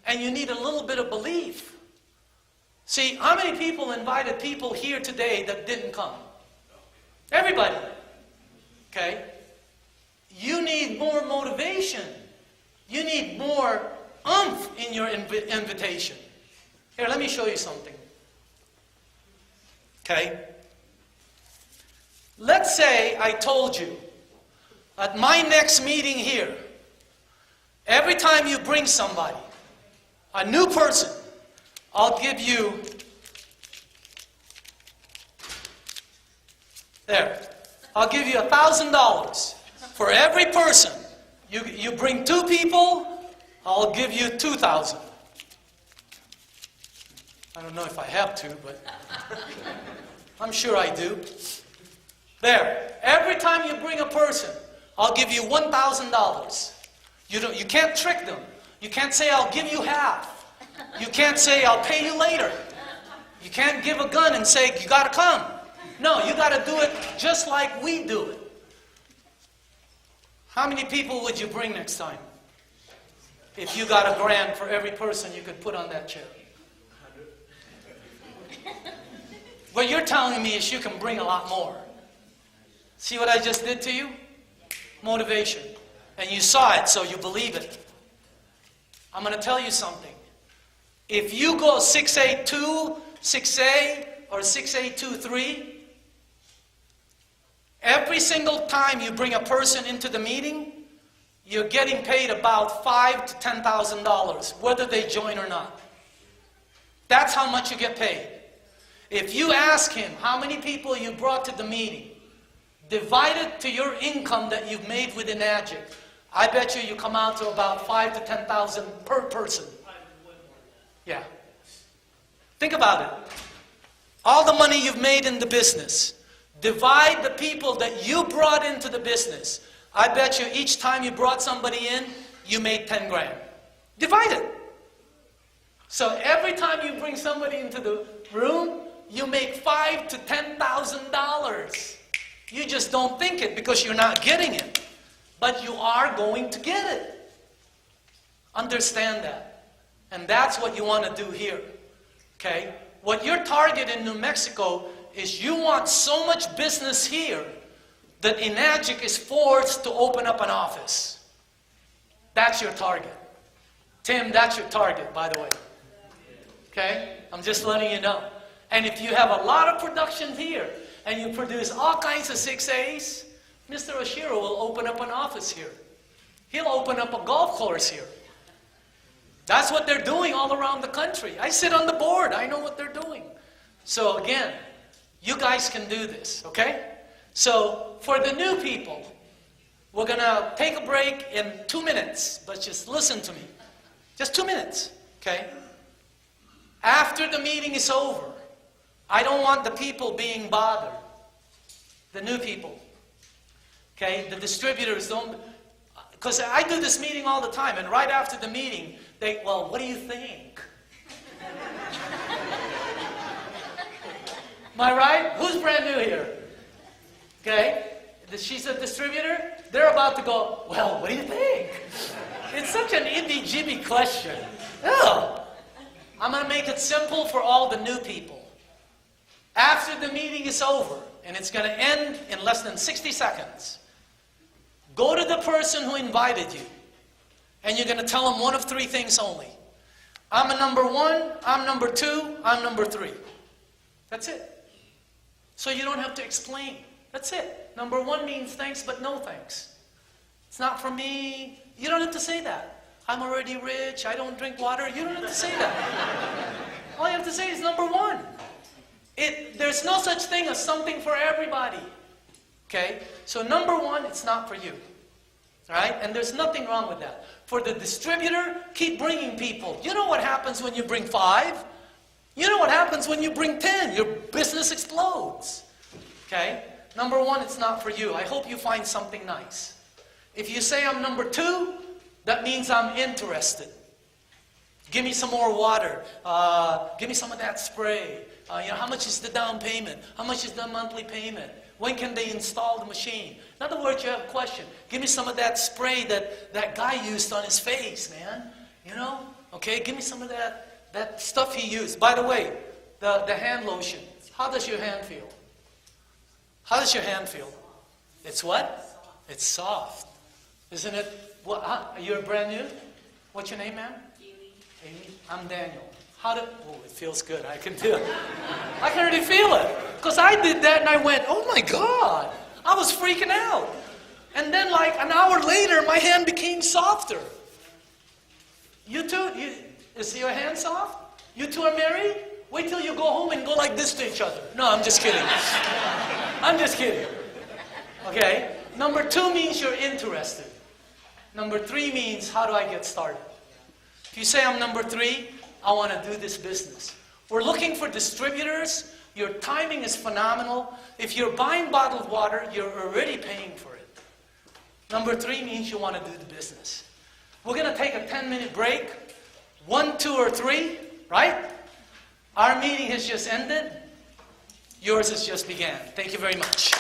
and you need a little bit of belief. See, how many people invited people here today that didn't come? Everybody. Okay? You need more motivation. You need more oomph in your invitation. Here, let me show you something. Okay? Let's say I told you at my next meeting here, every time you bring somebody, a new person, I'll give you, I'll give you $1,000 for every person. You bring 2 people, I'll give you 2,000. I don't know if I have to, but I'm sure I do. There. Every time you bring a person, I'll give you $1,000. You can't trick them. You can't say, I'll give you half. You can't say, I'll pay you later. You can't give a gun and say, you got to come. No, you got to do it just like we do it. How many people would you bring next time? If you got $1,000 for every person you could put on that chair. What you're telling me is you can bring a lot more. See what I just did to you? Motivation. And you saw it, so you believe it. I'm going to tell you something. If you go 6A2, 6A, or 6A23, every single time you bring a person into the meeting, you're getting paid about $5,000 to $10,000, whether they join or not. That's how much you get paid. If you ask him how many people you brought to the meeting, divided to your income that you've made with Enagic, I bet you come out to about $5,000 to $10,000 per person. Yeah. Think about it. All the money you've made in the business, divide the people that you brought into the business. I bet you each time you brought somebody in, you made 10 grand. Divide it. So every time you bring somebody into the room, you make $5,000 to $10,000. You just don't think it because you're not getting it. But you are going to get it. Understand that. And that's what you want to do here. Okay? What your target in New Mexico is, you want so much business here that Enagic is forced to open up an office. That's your target. Tim, that's your target, by the way. Okay? I'm just letting you know. And if you have a lot of production here, and you produce all kinds of 6As, Mr. Oshiro will open up an office here. He'll open up a golf course here. That's what they're doing all around the country. I sit on the board. I know what they're doing. So again, you guys can do this, okay? So for the new people, we're going to take a break in 2 minutes, but just listen to me. Just 2 minutes, okay? After the meeting is over, I don't want the people being bothered. The new people. Okay? The distributors don't... Because I do this meeting all the time, and right after the meeting, well, what do you think? Am I right? Who's brand new here? Okay? She's a distributor. They're about to go, well, what do you think? It's such an itty-jibby question. Ugh. I'm going to make it simple for all the new people. After the meeting is over, and it's going to end in less than 60 seconds, go to the person who invited you, and you're going to tell them one of three things only. I'm a number one, I'm number two, I'm number three. That's it. So you don't have to explain. That's it. Number one means thanks, but no thanks. It's not for me. You don't have to say that. I'm already rich, I don't drink water. You don't have to say that. All you have to say is number one. There's no such thing as something for everybody. Okay? So number one, it's not for you. All right? And there's nothing wrong with that. For the distributor, keep bringing people. You know what happens when you bring 5? You know what happens when you bring 10? Your business explodes. Okay? Number one, it's not for you. I hope you find something nice. If you say I'm number 2, that means I'm interested. Give me some more water. Give me some of that spray. How much is the down payment? How much is the monthly payment? When can they install the machine? In other words, you have a question. Give me some of that spray that guy used on his face, man. You know? Okay, give me some of that stuff he used. By the way, the hand lotion. How does your hand feel? How does your hand feel? It's what? It's soft. Isn't it? You're brand new? What's your name, ma'am? Amy. I'm Daniel. It feels good. I can feel it. I can already feel it. Because I did that and I went, oh my God. I was freaking out. And then like an hour later, my hand became softer. You too? Is your hand soft? You two are married? Wait till you go home and go like this to each other. No, I'm just kidding. I'm just kidding. Okay? Number 2 means you're interested. Number 3 means, how do I get started? If you say I'm number 3, I want to do this business. We're looking for distributors. Your timing is phenomenal. If you're buying bottled water, you're already paying for it. Number 3 means you want to do the business. We're going to take a 10-minute break. 1, 2, or 3, right? Our meeting has just ended. Yours has just began. Thank you very much.